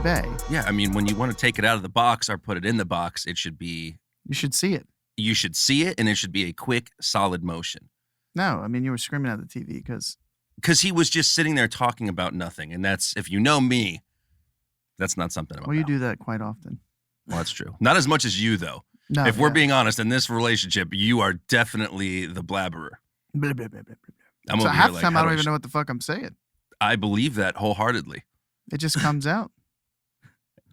bay. Yeah, I mean, when you want to take it out of the box or put it in the box, it should be... You should see it. You should see it, and it should be a quick, solid motion. No, I mean, you were screaming at the TV because... Because he was just sitting there talking about nothing, and that's, if you know me, that's not something I'm about. Well, you do that quite often. Well, that's true. Not as much as you, though. No, if we're being honest, in this relationship, you are definitely the blabberer. Blah, blah, blah, blah, blah. I'm So over half here the like, time how I do don't even know what the fuck I'm saying. I believe that wholeheartedly. It just comes out.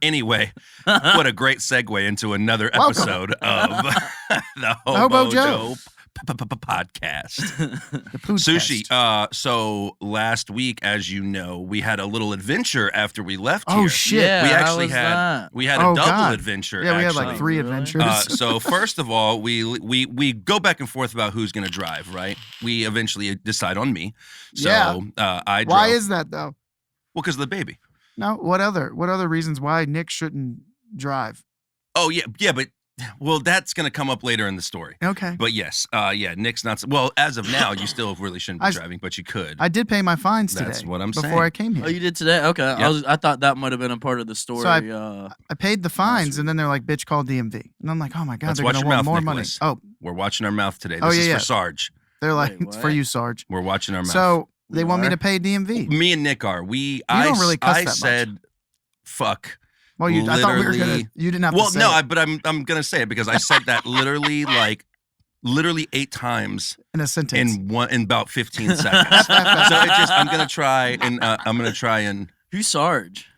Anyway, what a great segue into another episode of the Hobo Joe Podcast. The food Sushi. test. So last week, as you know, we had a little adventure after we left Oh here. shit! Yeah, We how actually was had that? a Oh, double God. adventure. Yeah, we had actually. like 3 Really? adventures. So first of all, we go back and forth about who's going to drive, right? We eventually decide on me. So Yeah. I drove. Why is that though? Well, because of the baby. No. What other reasons why Nick shouldn't drive? Oh yeah, but well, that's going to come up later in the story. Okay. But yes, Nick's not. Well, as of now, you still really shouldn't be driving, but you could. I did pay my fines today. That's what I'm saying. Before I came here. Oh, you did today? Okay. Yep. I thought that might have been a part of the story. So I paid the fines, and then they're like, "Bitch, call DMV," and I'm like, "Oh my god, Let's they're watch gonna your want mouth, more Nicholas. money." Oh, We're watching our mouth today. Oh, This is yeah, for yeah. Sarge. they're like, Wait, "It's for what? you, Sarge." We're watching our mouth. So they You want me are? to pay DMV. Me and Nick are. don't really cuss I that much. said, fuck. Well, I thought we were gonna. literally- You didn't have Well, to say no, it but I'm gonna say it because I said that literally 8 times in a sentence. in about 15 seconds. So I'm gonna try and Who's Sarge?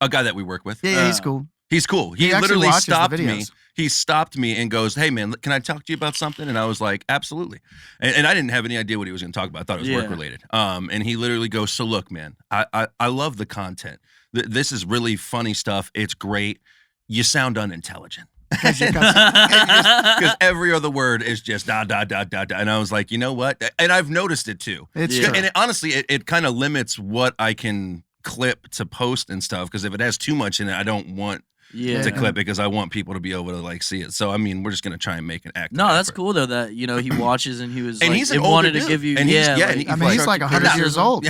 a guy that we work with. Yeah, he's cool. He's cool. He actually literally watches the stopped me. videos. He stopped me and goes, "Hey man, can I talk to you about something?" And I was like, "Absolutely." And I didn't have any idea what he was going to talk about. I thought it was work related. And he literally goes, "So look, man, I love the content. This is really funny stuff. It's great. You sound unintelligent." Because every other word is just da da da da da. And I was like, you know what? And I've noticed it too. It's Yeah. true. And honestly, it kind of limits what I can clip to post and stuff. Because if it has too much in it, I don't want Yeah. to clip it because I want people to be able to see it. So I mean, we're just gonna try and make an act. No, that's cool though. That he watches and he was And like, he's an it older wanted dude. to give you. And he's- yeah, yeah, like, and he- I mean, he's like 100 years old.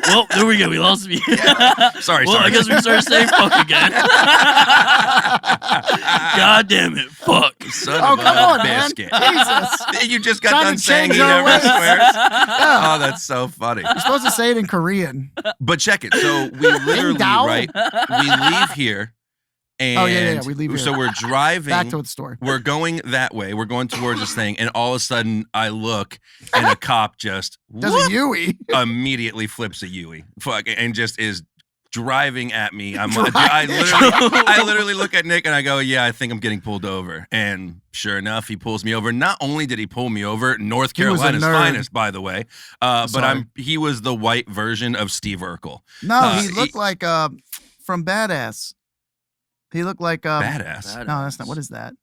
Well, there we go. We lost me. Sorry. Well, I guess we started saying fuck again. God damn it, fuck. Son Oh, of come a on, man. biscuit. Jesus. You just got Trying done to saying change he our never ways. swears. Oh, that's so funny. You're supposed to say it in Korean. But check it. So we literally, Dao. right? We leave here. And Oh, yeah. We leave here. So we're driving. Back to the story. We're going that way. We're going towards this thing. And all of a sudden, I look and a cop just Does a Yui. immediately flips a Yui. Fuck, and just is driving at me. I literally look at Nick and I go, yeah, I think I'm getting pulled over. And sure enough, he pulls me over. Not only did he pull me over, North He was a Carolina's nerd. finest, by the way, but Sorry. he was the white version of Steve Urkel. No, he looked like from Badass. He looked like Badass. No, that's not. What is that?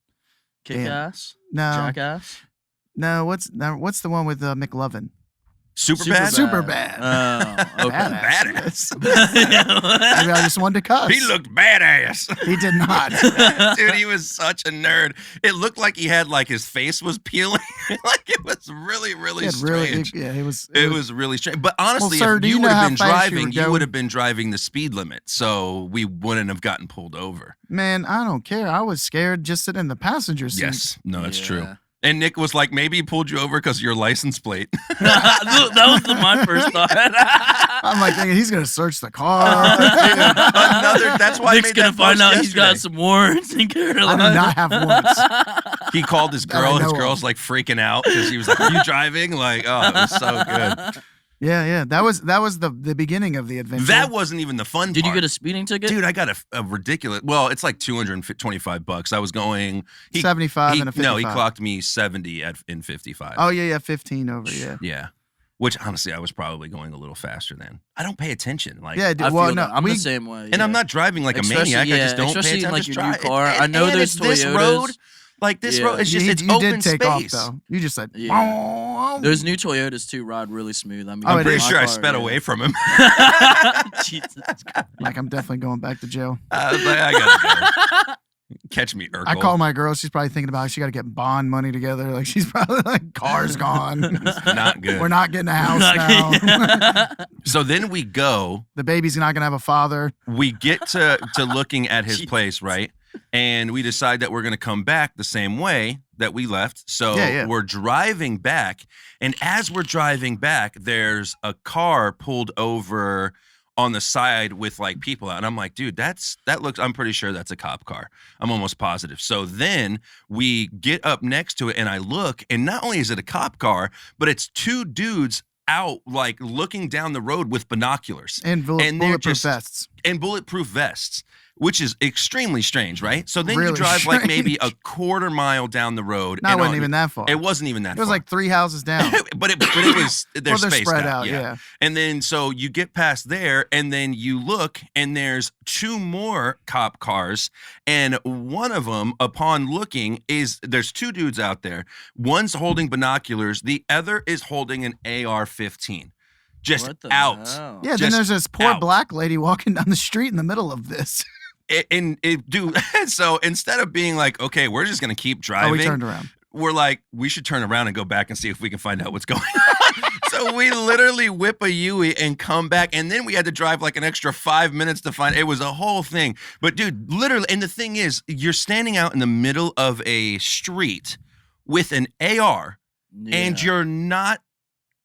Kick Damn. ass? No, Jackass? no. What's the one with McLovin? Superbad? Superbad. Oh, okay. Badass. Maybe I just wanted to cuss. He looked badass. He did not. Dude, he was such a nerd. It looked like he had his face was peeling. It was really, really strange. It was. It was really strange. But honestly, Well, sir, if do you you would know have how been fast you were driving, you going? would have been driving the speed limit. So we wouldn't have gotten pulled over. Man, I don't care. I was scared just sitting in the passenger seat. Yes. No, that's true. Yeah. And Nick was like, maybe he pulled you over because of your license plate. That was my first thought. I'm like thinking he's gonna search the car. That's why I Nick's made gonna that find post out he's got yesterday. some warrants in I Carolina. do not have warrants. He called his That I girl. His know of. girl's freaking out because he was like, are you driving? Oh, it was so good. Yeah. That was the beginning of the adventure. That wasn't even the fun Did part. you get a speeding ticket? Dude, I got a ridiculous. Well, it's like $225. I was going 75 and a 55. No, he clocked me 70 in 55. Oh yeah, 15 over. Yeah. Yeah. Which honestly, I was probably going a little faster than. I don't pay attention. Yeah. I Well, feel no, that. I'm the same way. And I'm not driving like a maniac. I just don't pay especially attention. in I just your new drive. car. And, I know and there's it's this Toyotas. road. This road, it's just it's you open did take space. off though. You just said. Yeah. Those new Toyotas too ride really smooth. I mean, Oh, I'm it pretty is. sure I car, sped yeah. away from him. Jesus. Like I'm definitely going back to jail. I was like, I gotta go. Catch me, Urkel. I call my girl. She's probably thinking about how she got to get bond money together. Like she's probably like, car's gone. Not good. We're not getting a house now. So then we go. The baby's not gonna have a father. We get to looking at his place, right? And we decide that we're going to come back the same way that we left. So we're driving back. And as we're driving back, there's a car pulled over on the side with like people out. And I'm like, dude, I'm pretty sure that's a cop car. I'm almost positive. So then we get up next to it and I look, and not only is it a cop car, but it's two dudes out like looking down the road with binoculars And bulletproof vests. And bulletproof vests, which is extremely strange, right? So then Really you drive like maybe a strange. quarter mile down the road. No, it wasn't even that far. It wasn't even that far. It was like 3 houses down. but it was, they're Well, they're spaced spread out. out, yeah. And then so you get past there and then you look and there's 2 more cop cars. And one of them, upon looking, there's 2 dudes out there. One's holding binoculars. The other is holding an AR-15. Just What the out. hell? Yeah, then Just there's this poor out. black lady walking down the street in the middle of this. Dude, so instead of being like, okay, we're just going to keep driving. Oh, we turned around. We're like, we should turn around and go back and see if we can find out what's going on. So we literally whip a Yui and come back. And then we had to drive like an extra 5 minutes to find it. Was a whole thing. But dude, literally, and the thing is, you're standing out in the middle of a street with an AR and you're not,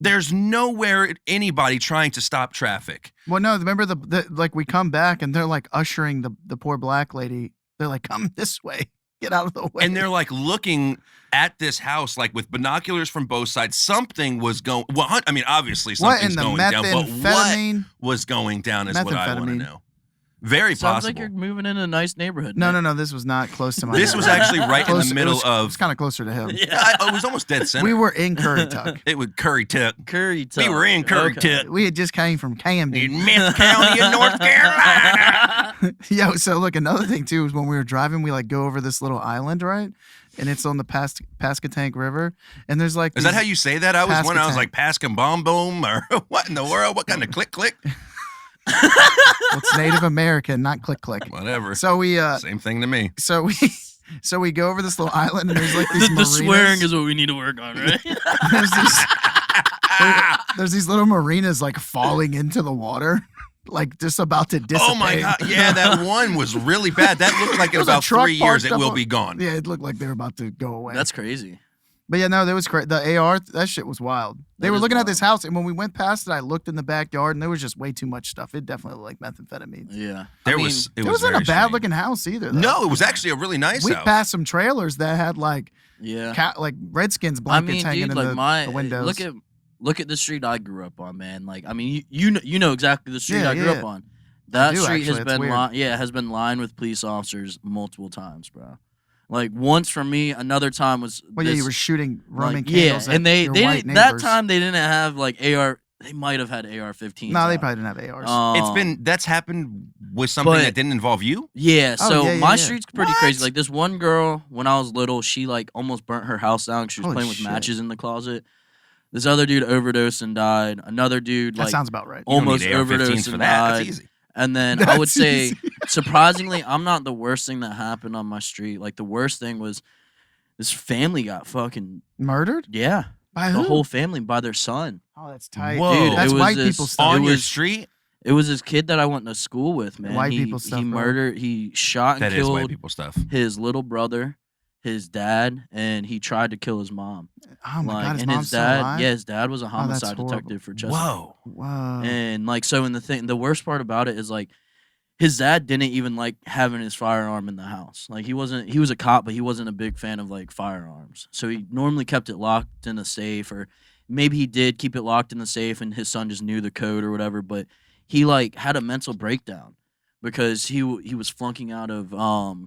there's nowhere anybody trying to stop traffic. Well, no, remember like we come back and they're like ushering the poor black lady. They're like, come this way. Get out of the way. And they're like looking at this house like with binoculars from both sides. Something was going. Well, I mean, obviously something's going down. But what was going down is what I want to know. Very Sounds possible. like you're moving in a nice neighborhood. No. This was not close to my. This was actually right in the middle of. It was kind of closer to him. Yeah. It was almost dead center. We were in Currituck. It was Currituck. Currituck. We were in Currituck. We had just came from Camden. In Myth County in North Carolina. Yo, so look, another thing too is when we were driving, we like go over this little island, right? And it's on the Pasquotank River, and there's like. Is that how you say that? I was like Pascom Bomb Boom or what in the world? What kind of click click? Well, it's Native American, not click click. Whatever. So we same thing to me. So we go over this little island and there's like these the marinas. swearing is what we need to work on, right? there's these little marinas like falling into the water, like just about to dissipate. Oh my god! Yeah, that one was really bad. That looked like in There was a about truck 3 years parked it up will on- be gone. Yeah, it looked like they were about to go away. That's crazy. But yeah, no, that was crazy. The AR, that shit was wild. They That were is looking at wild. this house, and when we went past it, I looked in the backyard, and there was just way too much stuff. It definitely looked like methamphetamine. Yeah. It It wasn't wasn't very a bad strange. looking house either. Though. No, it was actually a really nice We house. passed some trailers that had like Yeah. like Redskins I blankets mean, hanging dude, in like the windows. look at the street I grew up on, man. Like, I mean, you know exactly the street Yeah, I grew yeah. up on. That do, street actually. It's weird. has been lined with police officers multiple times, bro. Like once for me, another time was. Well, yeah, you were shooting Roman like, candles and at they your they white didn't, that neighbors. time they didn't have like AR. They might have had AR-15s. No, they out. probably didn't have ARs. That's happened with something But- that didn't involve you. Yeah, Oh, so yeah, my yeah. street's pretty What? crazy. Like this one girl, when I was little, she like almost burnt her house down 'cause she was Holy playing with shit. matches in the closet. This other dude overdosed and died. Another dude that like sounds about right. You don't almost need AR-15s overdosed for and that. died. That's easy. And then I would That's say, easy. surprisingly, I'm not the worst thing that happened on my street. Like the worst thing was this family got fucking Murdered? yeah, By the who? whole family by their son. Oh, that's tight. Whoa. Dude, That's it was white this- people stuff. On It your was- street? It was this kid that I went to school with, man. White he, people stuff, He bro. murdered. He shot and That is killed white people stuff. his little brother, his dad, and he tried to kill his mom. Oh my god, his and mom's his still dad, alive? yeah, his dad was a that's homicide horrible. detective for Chesapeake. Whoa. Whoa. And like so, the worst part about it is like his dad didn't even like having his firearm in the house. Like he was a cop, but he wasn't a big fan of like firearms. So he normally kept it locked in a safe, or maybe he did keep it locked in the safe and his son just knew the code or whatever, but he like had a mental breakdown because he was flunking out of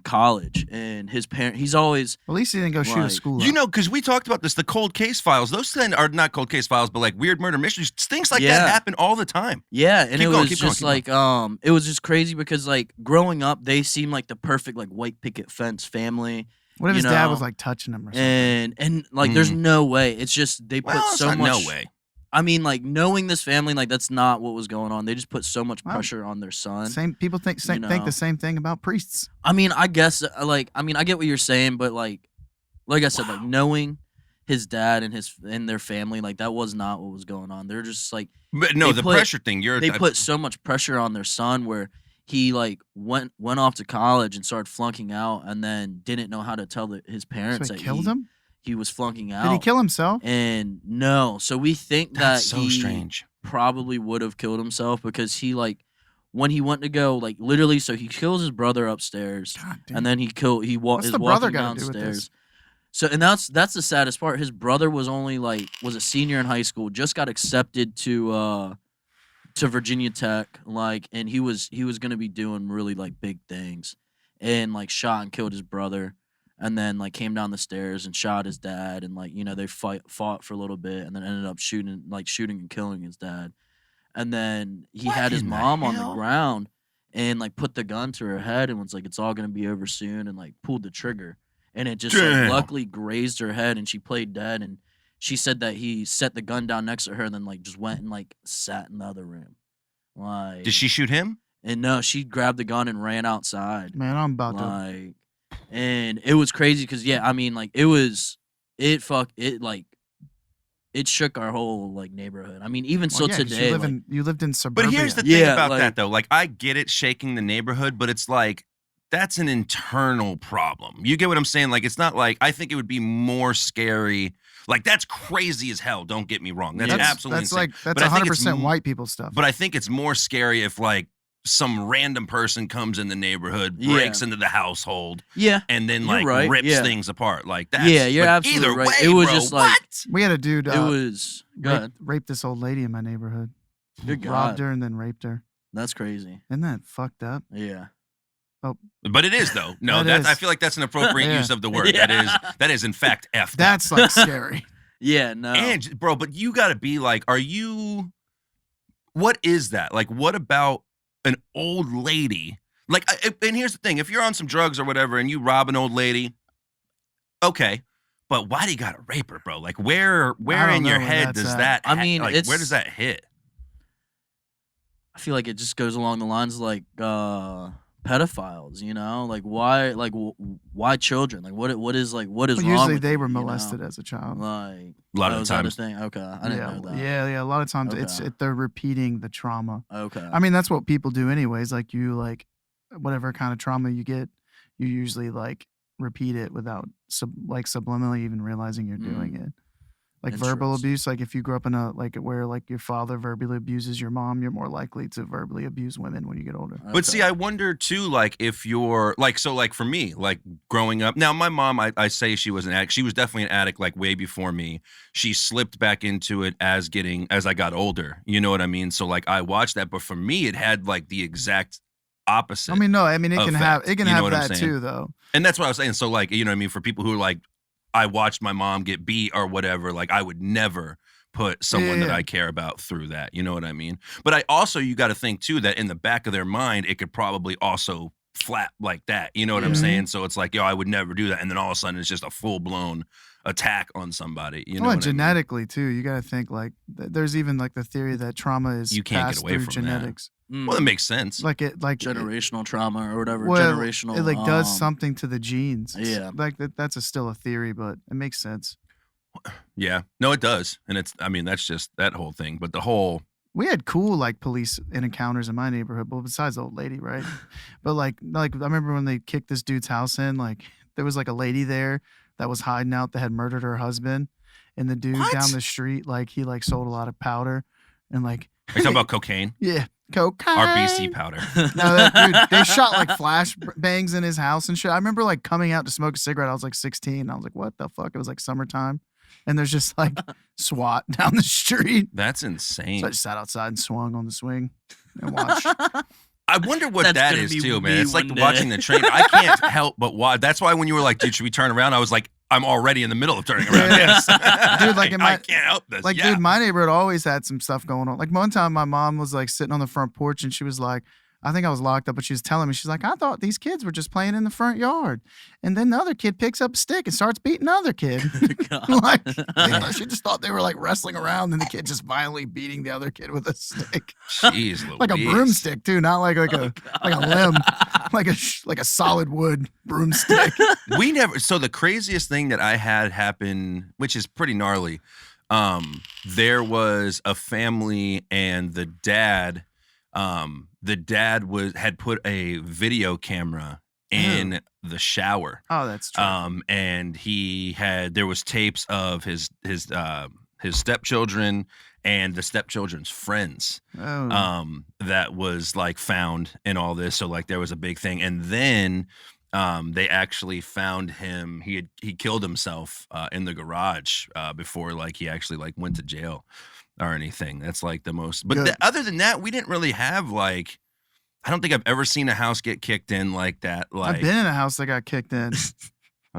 college, and his he's always At least he didn't go shoot a like- school You up. know, because we talked about this, the cold case files. Those then are not cold case files, but like weird murder mysteries. Things like Yeah. that happen all the time. yeah, and Keep it going, was keep going, just keep going. like it was just crazy because like growing up they seemed like the perfect like white picket fence family. What if you his dad know, was like touching him or something? And like there's no way. It's just they put Well, it's so not much no way. I mean, like, knowing this family, like, that's not what was going on. They just put so much Wow. pressure on their son. Same people think You think the know. same thing about priests. I mean, I guess, I get what you're saying, but like I said, like, knowing his dad and their family, like, that was not what was going on. They're just like, But no, the pressure thing. they put so much pressure on their son where he like went off to college and started flunking out, and then didn't know how to tell his parents So that he killed him? he was flunking out. Did he kill himself? And no, so we think That's that so he strange. probably would have killed himself because he like when he went to go like literally, so he kills his brother upstairs, God damn. and then he is What's the brother walking gotta do with downstairs. this? So and that's the saddest part. His brother was only was a senior in high school, just got accepted to Virginia Tech, and he was gonna be doing really like big things, and like shot and killed his brother, and then like came down the stairs and shot his dad, and they fought for a little bit, and then ended up shooting and killing his dad, and then he What had his in the mom on the hell? ground and like put the gun to her head and was like, it's all gonna be over soon, and like pulled the trigger, and it just like, Damn. luckily grazed her head, and she played dead, and she said that he set the gun down next to her and then like just went and like sat in the other room. Like, Did she shoot him? and no, she grabbed the gun and ran outside. Man, I'm about to. Like, and it was crazy because I mean, like it shook our whole like neighborhood. I mean, even Well, so yeah, 'cause today, you lived in suburbia. But here's the thing Yeah, about like- that, though. Like, I get it shaking the neighborhood, but it's like, that's an internal problem. You get what I'm saying? Like, it's not like, I think it would be more scary. Like, that's crazy as hell. Don't get me wrong. That's absolutely That's insane. like that's But I think it's 100% white people stuff. But I think it's more scary if, like, some random person comes in the neighborhood, breaks into the household, yeah, and then, You're like, right, rips yeah. things apart. Like, that's... Yeah, you're but absolutely either right. way, It was bro, just like- what? we had a dude it was good. raped this old lady in my neighborhood. Good Robbed God, her and then raped her. that's crazy. Isn't that fucked up? Yeah, But it is, though. No, That that's... I is. feel like that's an appropriate Yeah. use of the word. Yeah. That is, in fact, effed up. That's like scary. yeah, no, And bro, but you got to be like, what is that? Like, what about an old lady? Like, and here's the thing: if you're on some drugs or whatever, and you rob an old lady, okay, but why do you got to rape her, bro? Like, where don't in your know where head that's does at. that? I mean, like, it's- where does that hit? I feel like it just goes along the lines of like pedophiles, you know, like why children? Like what is Well, wrong? usually with they you, were you know? molested as a child. Like A lot of oh, the is that a times. thing? Okay, I didn't know that. Yeah. A lot of times Okay. they're repeating the trauma. Okay. I mean, that's what people do anyways. Like whatever kind of trauma you get, you usually like repeat it without subliminally even realizing you're doing it. Like verbal Interesting. abuse, like if you grew up in a where like your father verbally abuses your mom, you're more likely to verbally abuse women when you get older. But see, I wonder too, like if you're like, so like for me, like growing up, now my mom, I say she was an addict. She was definitely an addict, like way before me. She slipped back into it as I got older. You know what I mean? So like I watched that, but for me, it had like the exact opposite. I mean, no, I mean it can have effect. You know what I'm that saying? too, though. And that's what I was saying. So like, you know what I mean? For people who are like, I watched my mom get beat or whatever, like I would never put someone that Yeah. I care about through that. You know what I mean? But I also, you got to think too, that in the back of their mind, it could probably also flap like that. You know what I'm Mhm. saying? So it's like, yo, I would never do that. And then all of a sudden it's just a full blown attack on somebody. You know Well, what and genetically too, you got to think like there's even like the theory that trauma is You can't get passed away through from that. genetics. I mean? Well, that makes sense. Like generational trauma or whatever. well, generational. it like does something to the genes. Yeah. Like that's still a theory, but it makes sense. Yeah. No, it does. And I mean, that's just that whole thing. But the whole, We had cool like police encounters in my neighborhood, but besides the old lady, right? But like I remember when they kicked this dude's house in, like there was like a lady there that was hiding out that had murdered her husband, and the dude What? down the street, like he like sold a lot of powder, and like are you talking about cocaine? yeah, cocaine. RBC powder. No, dude, they shot like flash bangs in his house and shit. I remember like coming out to smoke a cigarette. I was like 16. I was like, what the fuck? It was like summertime. And there's just like SWAT down the street. That's insane. So I just sat outside and swung on the swing and watched. I wonder what That's that gonna is be too, me man. It's like one day. watching the train. I can't help but watch. That's why when you were like, dude, should we turn around? I was like, I'm already in the middle of turning around. Yeah. Yes. Dude, like in I my- can't help this. Like, yeah. dude, my neighborhood always had some stuff going on. Like one time my mom was like sitting on the front porch and she was like, I think I was locked up, but she was telling me, she's like, I thought these kids were just playing in the front yard. And then the other kid picks up a stick and starts beating the other kid. Like, she just thought they were like wrestling around and the kid just violently beating the other kid with a stick. Jeez, Like a Louise. broomstick too, not like a limb, like a solid wood broomstick. We never. So the craziest thing that I had happen, which is pretty gnarly, there was a family and the dad had put a video camera in the shower. Oh, that's true. And there was tapes of his stepchildren and the stepchildren's friends. That was like found in all this. So like there was a big thing. And then they actually found him. He killed himself in the garage before like he actually like went to jail or anything. That's like the most. But other than that, we didn't really have like. I don't think I've ever seen a house get kicked in like that. Like I've been in a house that got kicked in.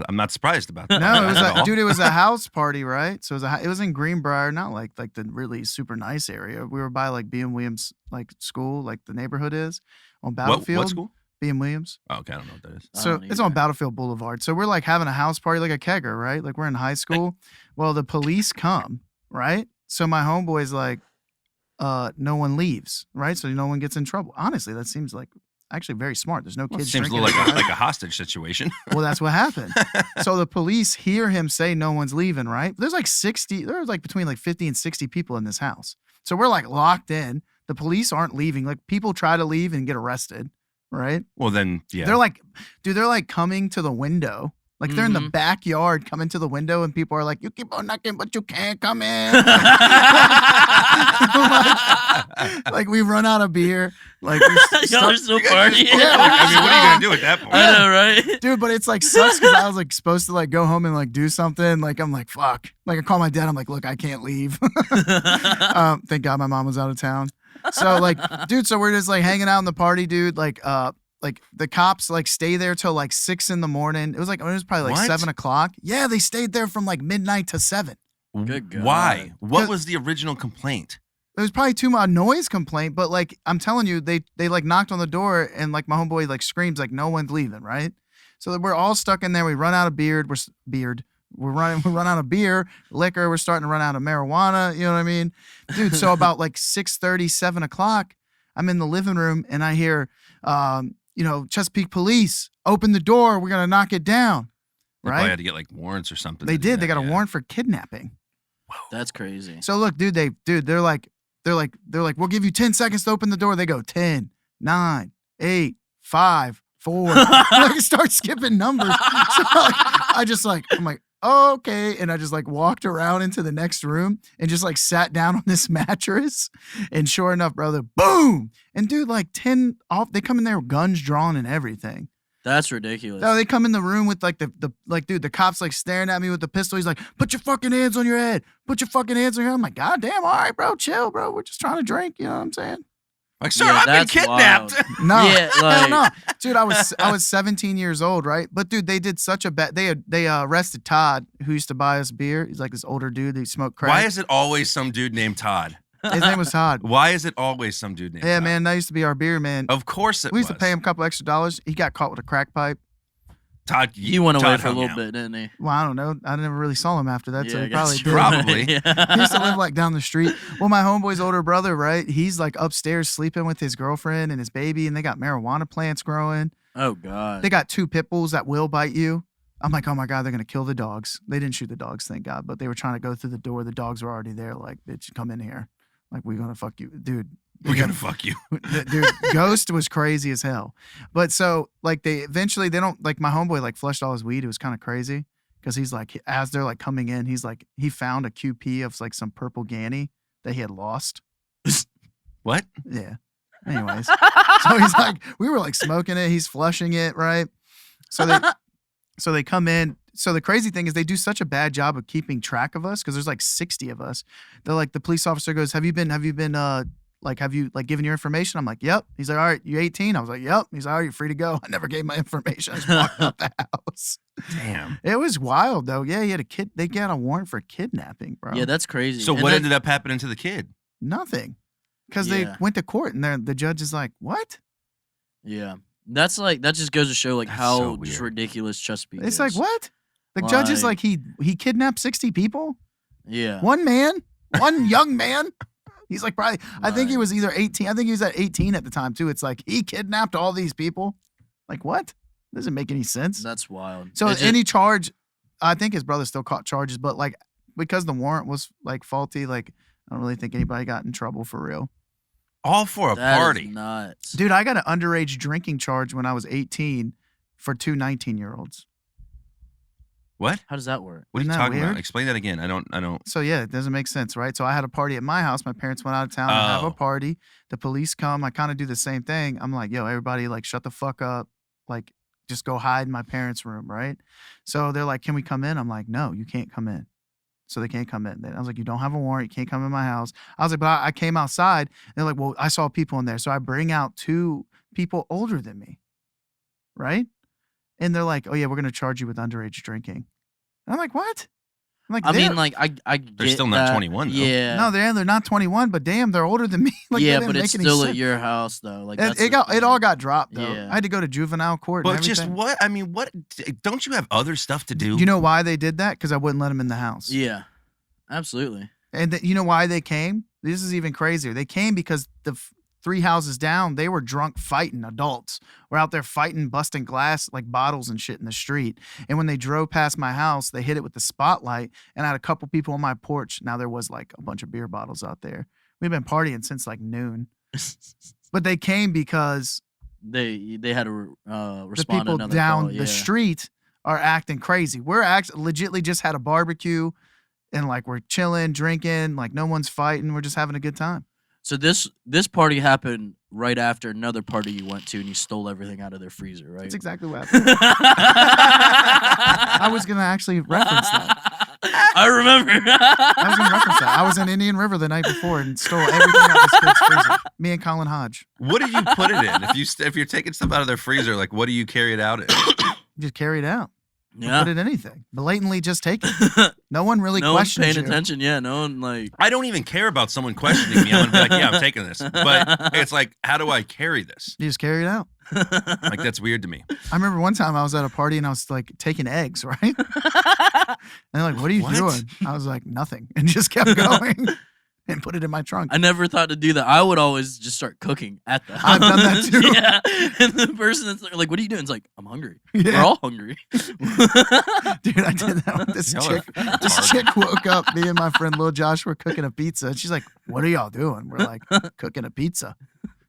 I'm not surprised about that. No, it was dude. It was a house party, right? So it was in Greenbrier, not like the really super nice area. We were by like B.M. Williams like school, like the neighborhood is on Battlefield. What school? B.M. Williams. Oh, okay, I don't know what that is. So it's on Battlefield Boulevard. So we're like having a house party, like a kegger, right? Like we're in high school. Well, the police come, right? So my homeboy's like, no one leaves, right? So no one gets in trouble. Honestly, that seems like actually very smart. There's no kids. Seems a little like a hostage situation. Well, that's what happened. So the police hear him say no one's leaving, right? There's like between like 50 and 60 people in this house. So we're like locked in. The police aren't leaving. Like people try to leave and get arrested, right? Well, then, yeah. They're like coming to the window. Like they're in the backyard coming to the window and people are like, you keep on knocking, but you can't come in. like we run out of beer. Like y'all are so party. Yeah, I mean, what are you going to do at that point? I know, right? Dude, but it's like sucks because I was like supposed to like go home and like do something. Like I'm like, fuck. Like I call my dad. I'm like, look, I can't leave. Thank God my mom was out of town. So like, dude, so we're just like hanging out in the party, dude. Like the cops like stay there till like 6 a.m. It was probably like 7 o'clock. Yeah, they stayed there from like midnight to 7. Good God. Why? What was the original complaint? It was probably too much noise complaint, but like I'm telling you, they like knocked on the door and like my homeboy like screams like no one's leaving, right? So we're all stuck in there. We run out of we run out of beer, liquor. We're starting to run out of marijuana. You know what I mean, dude? So about like 6:30, 7 o'clock, I'm in the living room and I hear, Chesapeake police, open the door. We're gonna knock it down. They Right? probably had to get like warrants or something. They to do did. that, They got a yeah. warrant for kidnapping. That's crazy. So look, dude, they're like, we'll give you 10 seconds to open the door. They go 10, 9, 8, 5, 4. Like start skipping numbers. So like, I'm like, oh, okay. And I just like walked around into the next room and just like sat down on this mattress. And sure enough, brother, boom. And dude, like 10 off, they come in there with guns drawn and everything. That's ridiculous. No, they come in the room with like dude, the cop's like staring at me with the pistol. He's like, put your fucking hands on your head. Put your fucking hands on your head. I'm like, God damn, all right, bro, chill, bro. We're just trying to drink. You know what I'm saying? Like, sir, Yeah, I've been that's kidnapped. wild. No, Yeah, like- no. Dude, I was 17 years old, right? But dude, they did such a bad. They arrested Todd, who used to buy us beer. He's like this older dude. He smoked crack. Why is it always some dude named Todd? His name was Todd. Why is it always some dude named Yeah, Todd? man, that used to be our beer man. Of course it We used was. to pay him a couple extra dollars. He got caught with a crack pipe. Todd, He went away Todd for a hung little out. bit, didn't he? Well, I don't know. I never really saw him after that, so I he guess probably you're did. Probably. right. He used to live like down the street. Well, my homeboy's older brother, right? He's like upstairs sleeping with his girlfriend and his baby, and they got marijuana plants growing. Oh God. They got 2 pit bulls that will bite you. I'm like, oh my God, they're gonna kill the dogs. They didn't shoot the dogs, thank God, but they were trying to go through the door. The dogs were already there. Like, bitch, come in here. Like, we're gonna fuck you, dude. We're gonna fuck you. Dude, Ghost was crazy as hell. But so like they don't like my homeboy like flushed all his weed. It was kind of crazy because he's like as they're like coming in, he's like he found a QP of like some purple Ganny that he had lost. What? Yeah. Anyways, so he's like we were like smoking it. He's flushing it, right? So they come in. So the crazy thing is they do such a bad job of keeping track of us because there's like 60 of us. They're like the police officer goes, have you given your information? I'm like, yep. He's like, all right, you 18? I was like, yep. He's like, all right, you're free to go. I never gave my information. I just walked out the house. Damn. It was wild though. Yeah, he had they got a warrant for kidnapping, bro. Yeah, that's crazy. So And what then- ended up happening to the kid? Nothing. Because Yeah. they went to court and the judge is like, what? Yeah. That's like that just goes to show like That's how so just weird. ridiculous Chesapeake It's is. like, what? The judge is like, he kidnapped 60 people? Yeah. One man? One young man? He's like probably, I think he Right. was either 18. I think he was at 18 at the time too. It's like, he kidnapped all these people? Like, what? Doesn't make any sense. That's wild. So It's any charge, I think his brother still caught charges, but like, because the warrant was like faulty, like, I don't really think anybody got in trouble for real. All for a that is party. nuts. Dude, I got an underage drinking charge when I was 18 for two 19-year-olds. What? How does that work? What are you Isn't that talking about? weird? Explain that again. I don't. So yeah, it doesn't make sense, right? So I had a party at my house. My parents went out of town to have Oh. a party. The police come. I kind of do the same thing. I'm like, yo, everybody, like, shut the fuck up. Like, just go hide in my parents' room, right? So they're like, can we come in? I'm like, no, you can't come in. So they can't come in. I was like, you don't have a warrant. You can't come in my house. I was like, but I came outside. They're like, well, I saw people in there. So I bring out two people older than me, right? And they're like, oh yeah, we're going to charge you with underage drinking. And I'm like, what? I'm like, I mean, like, I get They're still not that. 21 though. Yeah. no, they're not 21, but damn, they're older than me. Like, yeah, that didn't but make it's any still sense. at your house though. Like It, that's it the got it thing. all got dropped though. Yeah. I had to go to juvenile court. And But just everything. what? I mean, what? Don't you have other stuff to do? You know why they did that? Because I wouldn't let them in the house. Yeah. Absolutely. And you know why they came? This is even crazier. They came because the three houses down, they were drunk fighting. Adults were out there fighting, busting glass, like bottles and shit in the street. And when they drove past my house, they hit it with the spotlight. And I had a couple people on my porch. Now there was like a bunch of beer bottles out there. We've been partying since like noon. But they came because They had to the respond to people another down call. the street are acting crazy. We're legitly just had a barbecue and like we're chilling, drinking, like no one's fighting. We're just having a good time. So this party happened right after another party you went to and you stole everything out of their freezer, right? That's exactly what happened. I I was going to actually reference that. I remember. I was going to reference that. I was in Indian River the night before and stole everything out of this kid's freezer. Me and Colin Hodge. What do you put it in? If you're taking stuff out of their freezer, like what do you carry it out in? Just carry it out. Don't Yeah. put it in anything. Blatantly just take it. No one really no one's questions paying you. attention. Yeah, no one like. I don't even care about someone questioning me. I'm gonna be like, yeah, I'm taking this. But it's like, how do I carry this? You just carry it out. Like that's weird to me. I remember one time I was at a party and I was like taking eggs, right? And they're like, what are you What? doing? I was like, nothing. And just kept going and put it in my trunk. I never thought to do that. I would always just start cooking at the house. I've done that too. Yeah. And the person that's like, what are you doing? It's like, I'm hungry. Yeah. We're all hungry. Dude, I did that with this Y'all chick. are This hard. chick woke up, me and my friend Lil Josh were cooking a pizza. And she's like, what are y'all doing? We're like, cooking a pizza.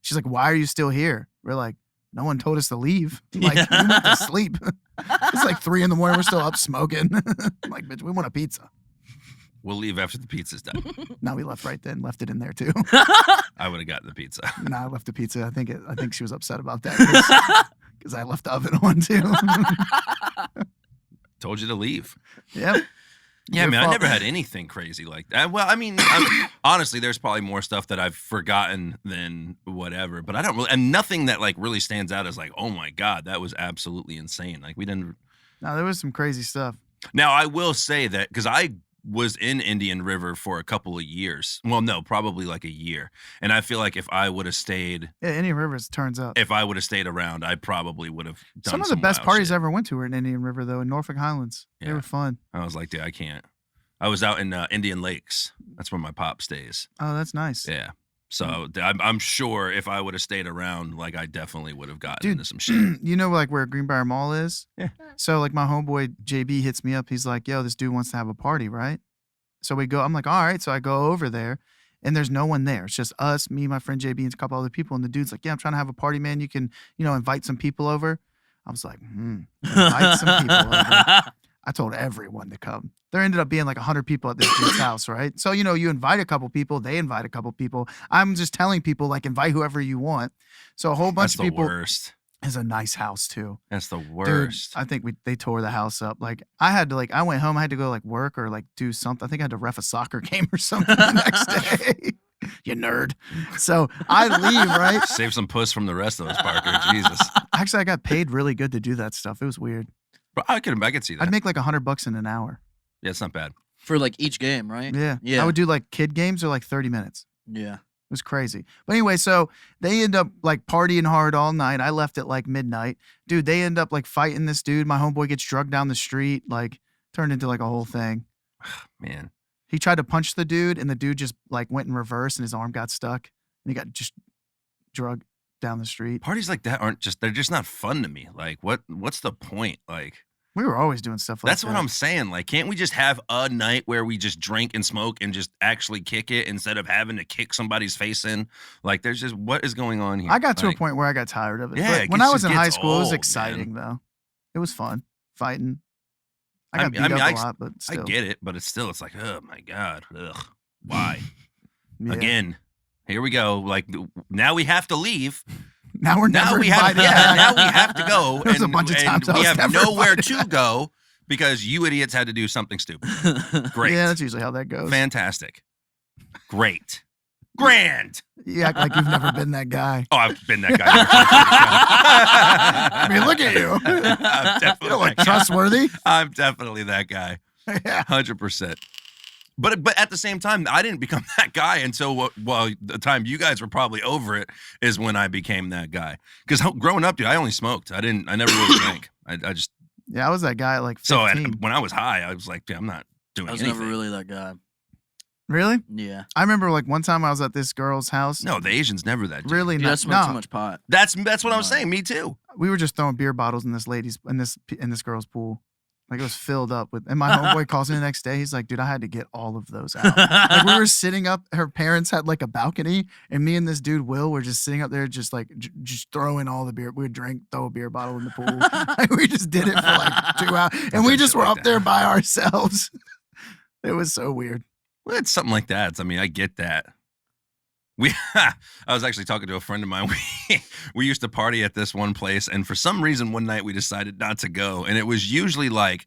She's like, why are you still here? We're like, no one told us to leave. Like, we went to sleep. It's like 3 a.m. We're still up smoking. I'm like, bitch, we want a pizza. We'll leave after the pizza's done. No, we left right then, left it in there too. I would have gotten the pizza. No, I left the pizza. I think she was upset about that because I left the oven on too. Told you to leave. Yep. Yeah, Your man, I fault. never had anything crazy like that. Well, I mean, honestly, there's probably more stuff that I've forgotten than whatever. But I don't really, and nothing that like really stands out as like, oh my god, that was absolutely insane. Like we didn't. No, there was some crazy stuff. Now I will say that because I was in Indian River for a couple of years. Well, no, probably like a year. And I feel like if I would have stayed, Yeah, Indian Rivers turns up. if I would have stayed around, I probably would have done Some of the best wild parties shit. I ever went to were in Indian River though, in Norfolk Highlands. They Yeah. were fun. I was like, dude, I can't. I was out in Indian Lakes. That's where my pop stays. Oh, that's nice. Yeah. So I'm sure if I would have stayed around, like I definitely would have gotten Dude, into some shit. You know, like where Greenbrier Mall is? Yeah. So, like, my homeboy JB hits me up. He's like, yo, this dude wants to have a party, right? So we go, I'm like, all right. So I go over there and there's no one there. It's just us, me, my friend JB, and a couple other people. And the dude's like, yeah, I'm trying to have a party, man. You can, invite some people over. I was like, invite some people over. I told everyone to come. There ended up being like 100 people at this dude's house, right? So, you invite a couple people, they invite a couple people. I'm just telling people, like, invite whoever you want. So a whole bunch That's of the people. worst. It's a nice house, too. That's the Dude, worst. I think they tore the house up. Like, I had to, I went home, I had to go, work or, do something. I think I had to ref a soccer game or something the next day. You nerd. So I leave, right? Save some puss from the rest of us, Parker. Jesus. Actually, I got paid really good to do that stuff. It was weird. But I could see that. I'd make like $100 in an hour. Yeah, it's not bad. For like each game, right? Yeah. Yeah. I would do kid games or 30 minutes. Yeah. It was crazy. But anyway, so they end up like partying hard all night. I left at like midnight. Dude, they end up like fighting this dude. My homeboy gets drugged down the street, like turned into like a whole thing. Man. He tried to punch the dude and the dude just like went in reverse and his arm got stuck and he got just drugged down the street. Parties like that they're just not fun to me. Like what's the point? Like we were always doing stuff like that. That's what I'm saying. Like, can't we just have a night where we just drink and smoke and just actually kick it instead of having to kick somebody's face in? Like, there's just, what is going on here? I got to a point where I got tired of it. Yeah, but when I was in high gets school, it was old, exciting, though. It was fun, fighting. I I got mean, beat up I a lot, but still. I get it, but it's like, oh, my God. Ugh. Why? Yeah. Again, here we go. Like, now we have to leave. Now we're never invited back. Now we have to go. There's a bunch of times I we was have never nowhere invited. to go because you idiots had to do something stupid. Great. Yeah, that's usually how that goes. Fantastic. Great. Grand. You act like you've never been that guy. Oh, I've been that guy. I mean, look at you. I'm definitely You don't look that guy. trustworthy. I'm definitely that guy. Yeah. 100%. But at the same time, I didn't become that guy until the time you guys were probably over it is when I became that guy. Because growing up, dude, I only smoked. I never really drank. I just. Yeah, I was that guy at like 15. So when I was high, I was like, dude, I'm not doing I was anything. never really that guy. Really? Yeah. I remember like one time I was at this girl's house. No, the Asians never that. Dude. Really Dude, I not. smoked too No, much pot. That's what I was saying. Me too. we were just throwing beer bottles in this girl's pool. Like it was filled up with, and my homeboy calls me the next day. He's like, dude, I had to get all of those out. Like we were sitting up, her parents had like a balcony, and me and this dude, Will, were just sitting up there, just like, just throwing all the beer. We would throw a beer bottle in the pool. Like, we just did it for like 2 hours. And we just were up there by ourselves. It was so weird. Well, it's something like that. I mean, I get that. I was actually talking to a friend of mine. We used to party at this one place, and for some reason, one night we decided not to go. And it was usually like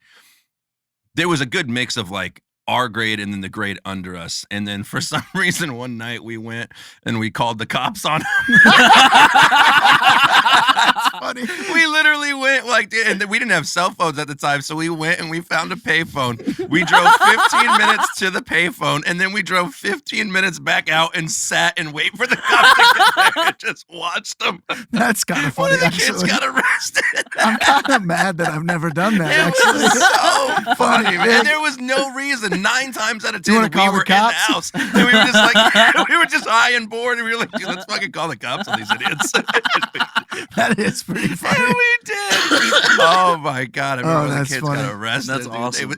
there was a good mix of like our grade and then the grade under us. And then for some reason, one night we went and we called the cops on them. That's funny. We literally went and we didn't have cell phones at the time, so we went and we found a payphone. We drove 15 minutes to the payphone, and then we drove 15 minutes back out and sat and wait for the cops to get there and just watched them. That's kind of One funny. of the Actually, kids got arrested. I'm kind of mad that I've never done that. It Actually, was so funny, man. man. There was no reason. 9 times out of You 10, wanna we call the were in the cops? house, and we were just like, we were just high and bored, and we were like, dude, let's fucking call the cops on these idiots. that is pretty And funny. we did. Oh my God! I remember when the that's kids funny. got arrested. That's dude. awesome.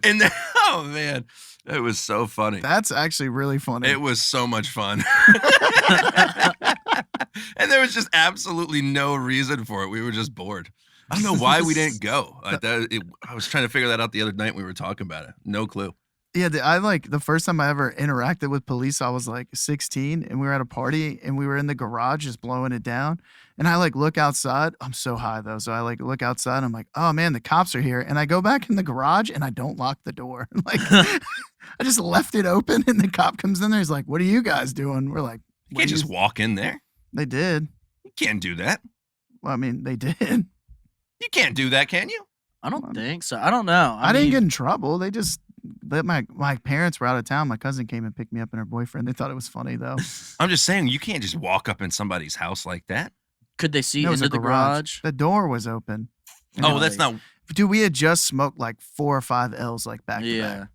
Oh man, it was so funny. That's actually really funny. It was so much fun. And there was just absolutely no reason for it. We were just bored. I don't know why we didn't go. I was trying to figure that out the other night when we were talking about it. No clue. Yeah, I like the first time I ever interacted with police, I was like 16 and we were at a party and we were in the garage just blowing it down. And I like look outside. I'm so high though. So I like look outside. And I'm like, oh man, the cops are here. And I go back in the garage and I don't lock the door. Like I just left it open and the cop comes in there. He's like, what are you guys doing? We're like, You can't just walk in there. They did. You can't do that. Well, I mean, they did. You can't do that, can you? I don't think so. I don't know. I didn't mean, get in trouble. They just my parents were out of town. My cousin came and picked me up and her boyfriend. They thought it was funny though. I'm just saying, you can't just walk up in somebody's house like that. Could they see No, it was into a the garage? The door was open. And Oh, it that's was- not. Dude, we had just smoked like 4 or 5 L's like back to Yeah. back.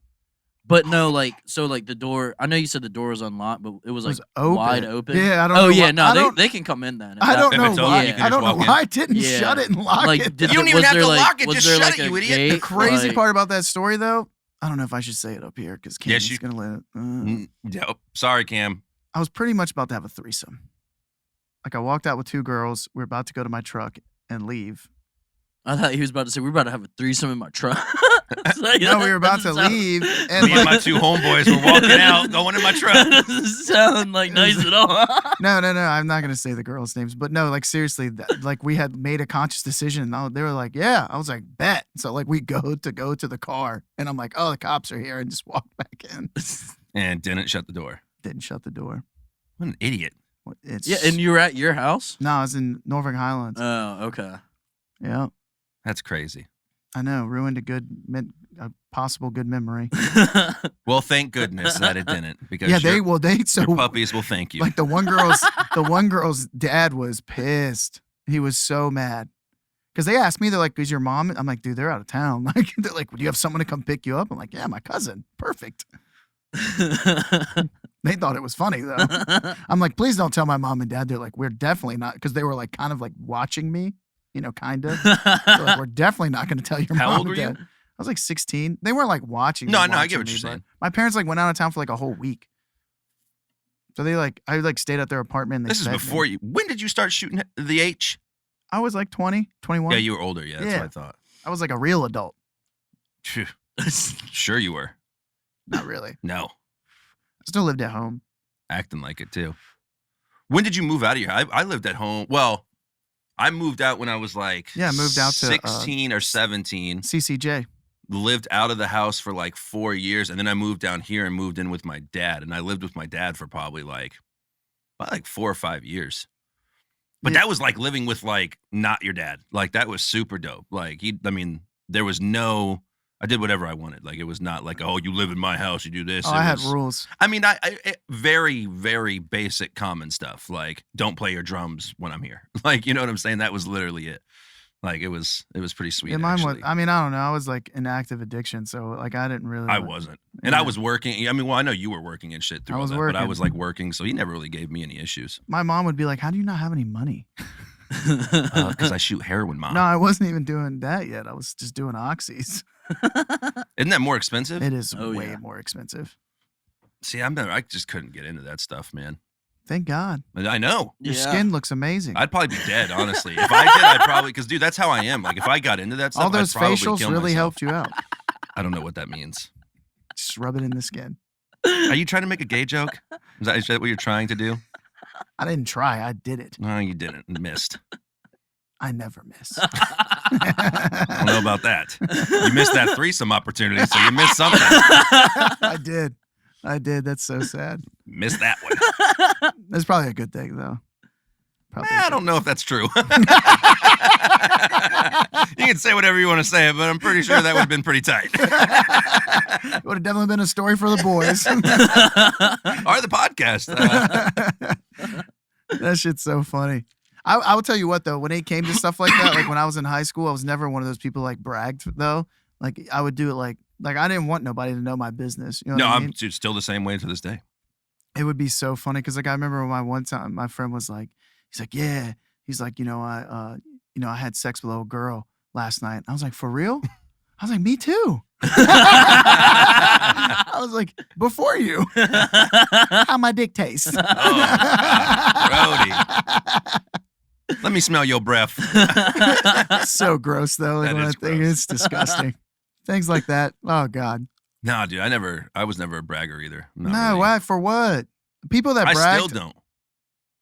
But no, like so, like the door. I know you said the door was unlocked, but it was It like was open. wide open. Yeah, I don't Oh know. yeah, why- no, I they, don't, they can come in then. I don't If know it's open, why. you can I just don't know walk in. why I didn't Yeah. shut it and lock Like, it. did You don't the- even was have there, to like- lock it, was just there, shut like, it, a you idiot. gate? The crazy Like- part about that story, though, I don't know if I should say it up here because Yes, Cam's you- gonna let it. Yep. Sorry, Cam. I was pretty much about to have a threesome. Like I walked out with 2 girls. We were about to go to my truck and leave. I thought he was about to say we're about to have a threesome in my truck. No, we were about to leave, and Me and my like, 2 homeboys were walking out, going in my truck. That doesn't sound like nice at all. no, I'm not gonna say the girls' names, but no, like seriously, like we had made a conscious decision. And they were like, "Yeah," I was like, "Bet." So like we go to the car, and I'm like, "Oh, the cops are here," and just walked back in. And didn't shut the door. Didn't shut the door. What an idiot. It's Yeah, and you were at your house. no, I was in Norfolk Highlands. Oh, okay. Yeah, That's crazy. I know, ruined a possible good memory. Well, thank goodness that it didn't, because Yeah, your so puppies will thank you. like the one girl's dad was pissed. He was so mad. Because they asked me, they're like, is your mom? I'm like, dude, they're out of town. Like, they're like, do you have someone to come pick you up? I'm like, yeah, my cousin. Perfect. They thought it was funny, though. I'm like, please don't tell my mom and dad. They're like, we're definitely not. Because they were like kind of like watching me, kind of. They're like, we're definitely not going to tell your How mom old and were dad. you? I was like 16. They weren't like watching me. No, I get watching what me, you're but saying. My parents like went out of town for like a whole week. So I like stayed at their apartment. And they This is fed before me. you. When did you start shooting the H? I was like 20, 21. Yeah, you were older. Yeah, that's Yeah. what I thought. I was like a real adult. Phew. Sure you were. Not really. No. I still lived at home. Acting like it too. When did you move out of here? I lived at home. Well, I moved out when I was like I moved out to 16 or 17. CCJ. Lived out of the house for like 4 years, and then I moved down here and moved in with my dad. And I lived with my dad for probably like 4 or 5 years. But that was like living with like not your dad. Like that was super dope. Like there was no. I did whatever I wanted. Like it was not like, oh, you live in my house, you do this. Oh, I had rules. I mean, I very, very basic common stuff. Like, don't play your drums when I'm here. Like, you know what I'm saying? That was literally it. Like, it was pretty sweet. Yeah, mine was. actually. I mean, I don't know. I was like in active addiction, so like I didn't really. I wasn't, and I was working. I mean, well, I know you were working and shit through all that, but I was like working, so he never really gave me any issues. My mom would be like, "How do you not have any money?" Because I shoot heroin, Mom. No, I wasn't even doing that yet. I was just doing oxys. Isn't that more expensive? It is way more expensive. See, I just couldn't get into that stuff, man. Thank God. I know. Your skin looks amazing. I'd probably be dead, honestly. If I did, I'd probably, because dude, that's how I am. Like if I got into that stuff, all those I'd probably facials kill really myself. helped you out. I don't know what that means. Just rub it in the skin. Are you trying to make a gay joke? Is that what you're trying to do? I didn't try. I did it. No, you didn't. You missed. I never miss. I don't know about that. You missed that threesome opportunity, so you missed something. I did. That's so sad. Missed that one. That's probably a good thing, though. Probably I don't know if that's true. You can say whatever you want to say, but I'm pretty sure that would have been pretty tight. It would have definitely been a story for the boys. Or the podcast. That shit's so funny. I will tell you what, though, when it came to stuff like that, like when I was in high school, I was never one of those people like bragged, though. Like I would do it like I didn't want nobody to know my business. You know what I mean? I'm still the same way to this day. It would be so funny because like I remember one time my friend was like, he's like, yeah. He's like, I had sex with a little girl last night. I was like, for real? I was like, me too. I was like, before you. How my dick tastes. Oh, Brody. Let me smell your breath. So gross though. That is gross. It's disgusting. Things like that. Oh God. No, dude, I was never a bragger either. Not No, really. why? For what? People that I brag. still don't.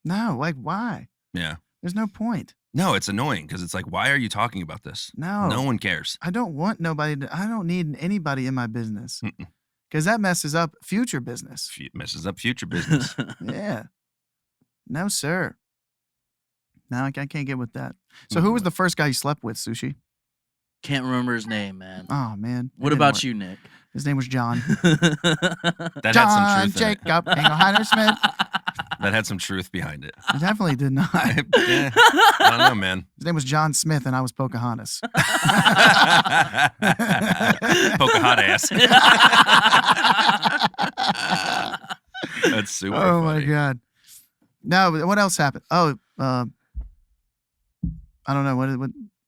No, like why? Yeah. There's no point. No, it's annoying because it's like, why are you talking about this? No. No one cares. I don't want nobody to. I don't need anybody in my business because that messes up future business. Messes up future business. Yeah. No, sir. No, I can't get with that. So, who was the first guy you slept with, Sushi? Can't remember his name, man. Oh man. What about you, Nick? His name was John. That John had some truth in it. Jacob Engelheimer Smith. That had some truth behind it. It definitely did not. Yeah, I don't know, man. His name was John Smith, and I was Pocahontas. Pocahontas. That's super Oh funny. my God. No, but what else happened? Oh, I don't know. What We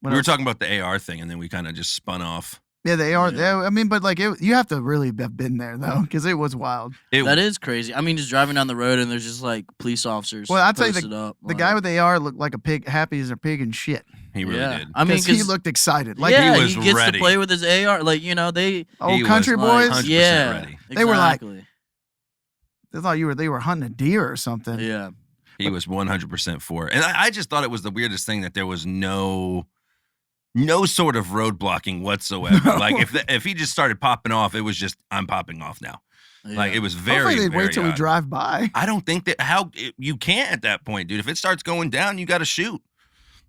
were else? talking about the AR thing, and then we kind of just spun off. Yeah, they are. Yeah. I mean, but like, you have to really have been there though, because it was wild. That is crazy. I mean, just driving down the road and there's just like police officers. Well, I'll tell you, posted up, The guy with the AR looked like a pig, happy as a pig and shit. He really did. I mean, Because he looked excited. Like yeah, he was gets ready. to play with his AR. Like they old he country was boys. 100% yeah, ready. They were like- exactly. They thought they were hunting a deer or something. Yeah. He was 100% for it. And I just thought it was the weirdest thing that there was no sort of roadblocking whatsoever. No. Like if he just started popping off, it was just, I'm popping off now. Like Yeah. it was very, Hopefully they'd very wait till we odd. drive by. I don't think that you can't at that point, dude. If it starts going down, you got to shoot.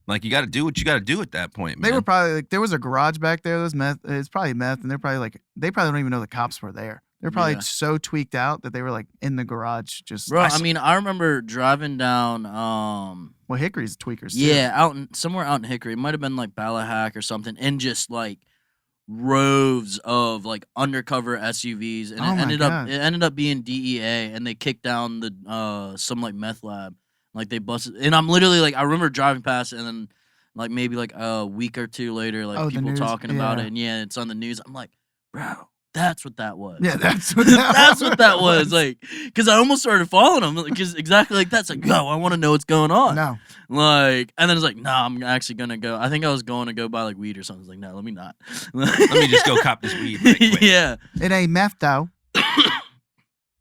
Like, you got to do what you got to do at that point, man. They were probably like, there was a garage back there. There was meth. It's probably meth, and they're probably like, they probably don't even know the cops were there. They're probably so tweaked out that they were like in the garage just. Bro, I mean, I remember driving down. Well, Hickory's tweakers too. Yeah, somewhere out in Hickory. It might have been like Ballahack or something, and just like rows of like undercover SUVs, and it ended up being DEA, and they kicked down the some like meth lab. Like they busted, and I'm literally like, I remember driving past, and then like maybe like a week or two later, like people talking about it, and it's on the news. I'm like, bro, that's what that was. Yeah, that's what that that's what that was. Like, because I almost started following them, because exactly like that's like, yo, I want to know what's going on. No, like, and then it's like, nah, I'm actually gonna go. I think I was going to go buy like weed or something. I was like, no, let me not. Let me just go cop this weed right quick. Yeah, it ain't meth though.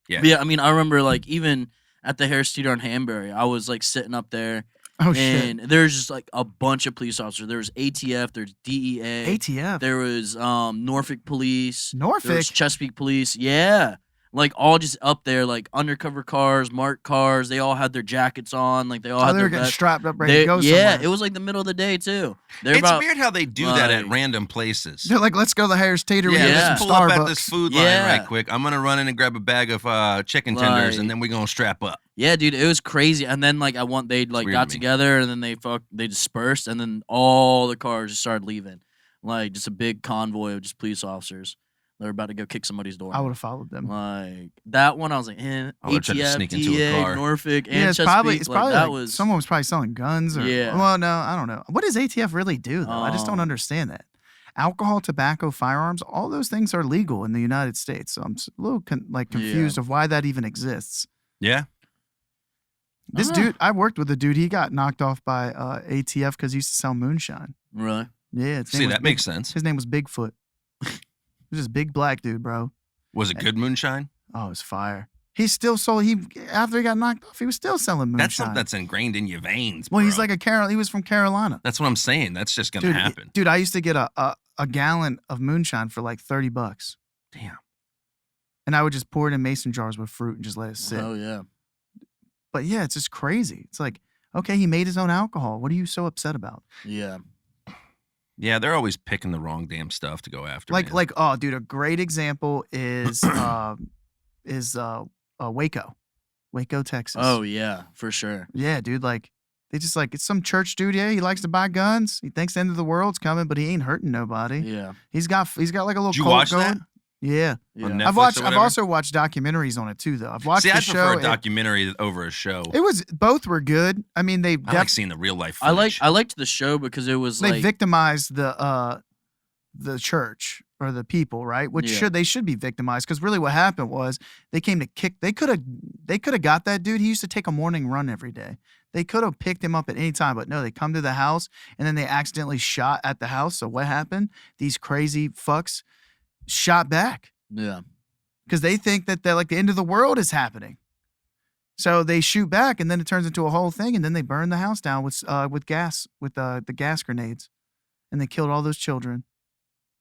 Yeah, but yeah. I mean, I remember like even at the Harris Theater on Hanbury, I was like sitting up there. Oh, and there's just like a bunch of police officers. There was ATF, there's DEA. ATF. There was Norfolk Police. There was Norfolk. Chesapeake Police. Yeah. Like all just up there, like undercover cars, marked cars. They all had their jackets on. Like they all had they their were getting vests. strapped up ready to go Yeah, somewhere. it was like the middle of the day too. It's weird how they do that at like- random places. They're like, let's go to the Harris Theater. Yeah, and get Yeah. let's some pull up at Starbucks. this food line Yeah. right quick. I'm gonna run in and grab a bag of chicken tenders, and then we're gonna strap up. Yeah, dude, it was crazy. And then like they like weird got to me. together, and then they dispersed, and then all the cars just started leaving. Like just a big convoy of just police officers. They were about to go kick somebody's door. I would have followed them. Like that one, I was like, I would've tried to ATF, sneak into a DEA, car. Norfolk, and Yeah, it's Chesapeake. probably like, that like was someone was probably selling guns or Yeah. Well, no, I don't know. What does ATF really do though? I just don't understand that. Alcohol, tobacco, firearms, all those things are legal in the United States. So I'm a little confused of why that even exists. Yeah, This dude, I worked with a dude. He got knocked off by ATF because he used to sell moonshine. really. Yeah, see, that makes sense. His name was Bigfoot. He was this big black dude, bro. Was it good moonshine? Oh, it was fire. He still sold. After he got knocked off, he was still selling moonshine. That's something that's ingrained in your veins. Well, he's bro. like he was from Carolina. That's what I'm saying. That's just gonna happen. Dude, I used to get a gallon of moonshine for like $30. Damn. And I would just pour it in mason jars with fruit and just let it sit. Oh yeah. But yeah, it's just crazy. It's like, okay, he made his own alcohol. What are you so upset about? Yeah. Yeah, they're always picking the wrong damn stuff to go after. man. Oh, dude, a great example is Waco, Texas. Oh yeah, for sure. Yeah, dude, like they just like it's some church dude. Yeah, he likes to buy guns. He thinks the end of the world's coming, but he ain't hurting nobody. Yeah. He's got like a little Did you cult watch going. that? Yeah. On Yeah. Netflix or I've whatever? also watched documentaries on it too, though. I've watched See, the I show. prefer a documentary over a show. Both were good. I mean, I like seeing the real life. I Footage. liked the show because it was they like victimized the church or the people, right? Which Yeah. they should be victimized because really what happened was they came to kick. They could have got that dude. He used to take a morning run every day. They could have picked him up at any time, but no, they come to the house and then they accidentally shot at the house. So what happened? These crazy fucks shot back. yeah. Because they think that the end of the world is happening. So they shoot back, and then it turns into a whole thing, and then they burn the house down with gas, with the gas grenades, and they killed all those children.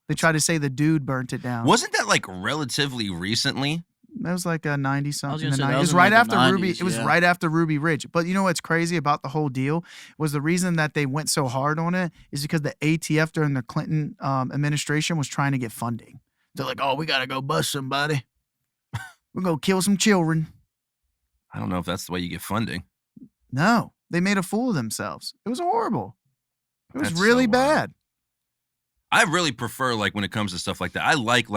They tried to say the dude burnt it down. Wasn't that like relatively recently? That was like a 90 something. gonna say, that It was was in, right like, the after Ruby. 90s, It was yeah. right after Ruby Ridge. But you know what's crazy about the whole deal was the reason that they went so hard on it is because the ATF during the Clinton administration was trying to get funding. They're like, oh, we gotta go bust somebody. We're gonna kill some children. I don't know if that's the way you get funding. No, they made a fool of themselves. It was horrible. It was That's really so wild. bad. I really prefer like when it comes to stuff like that. I like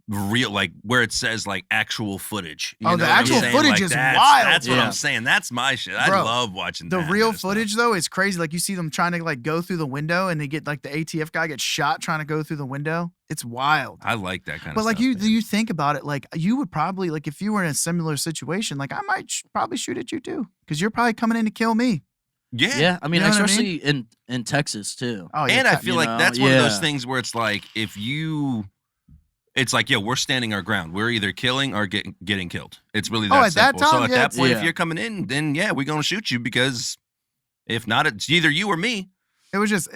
real where it says like actual footage. You Oh, know the what I'm actual saying? footage Like, is that's, wild. That's what Yeah. I'm saying. That's my shit. I Bro, love watching The that real kind of stuff. footage though is crazy. Like you see them trying to like go through the window and they get like the ATF guy gets shot trying to go through the window. It's wild. I like that kind But of like stuff. man. you think about it, like you would probably like if you were in a similar situation, like I might probably shoot at you too, because you're probably coming in to kill me. Yeah. Yeah. I mean, You know what I especially in Texas too. Oh, And I feel you like know, that's one of those yeah. things where it's like it's like, we're standing our ground. We're either killing or getting killed. It's really that at that simple. So time, at yeah. that point, if Yeah. you're coming in, then we're gonna shoot you because if not, it's either you or me. It was just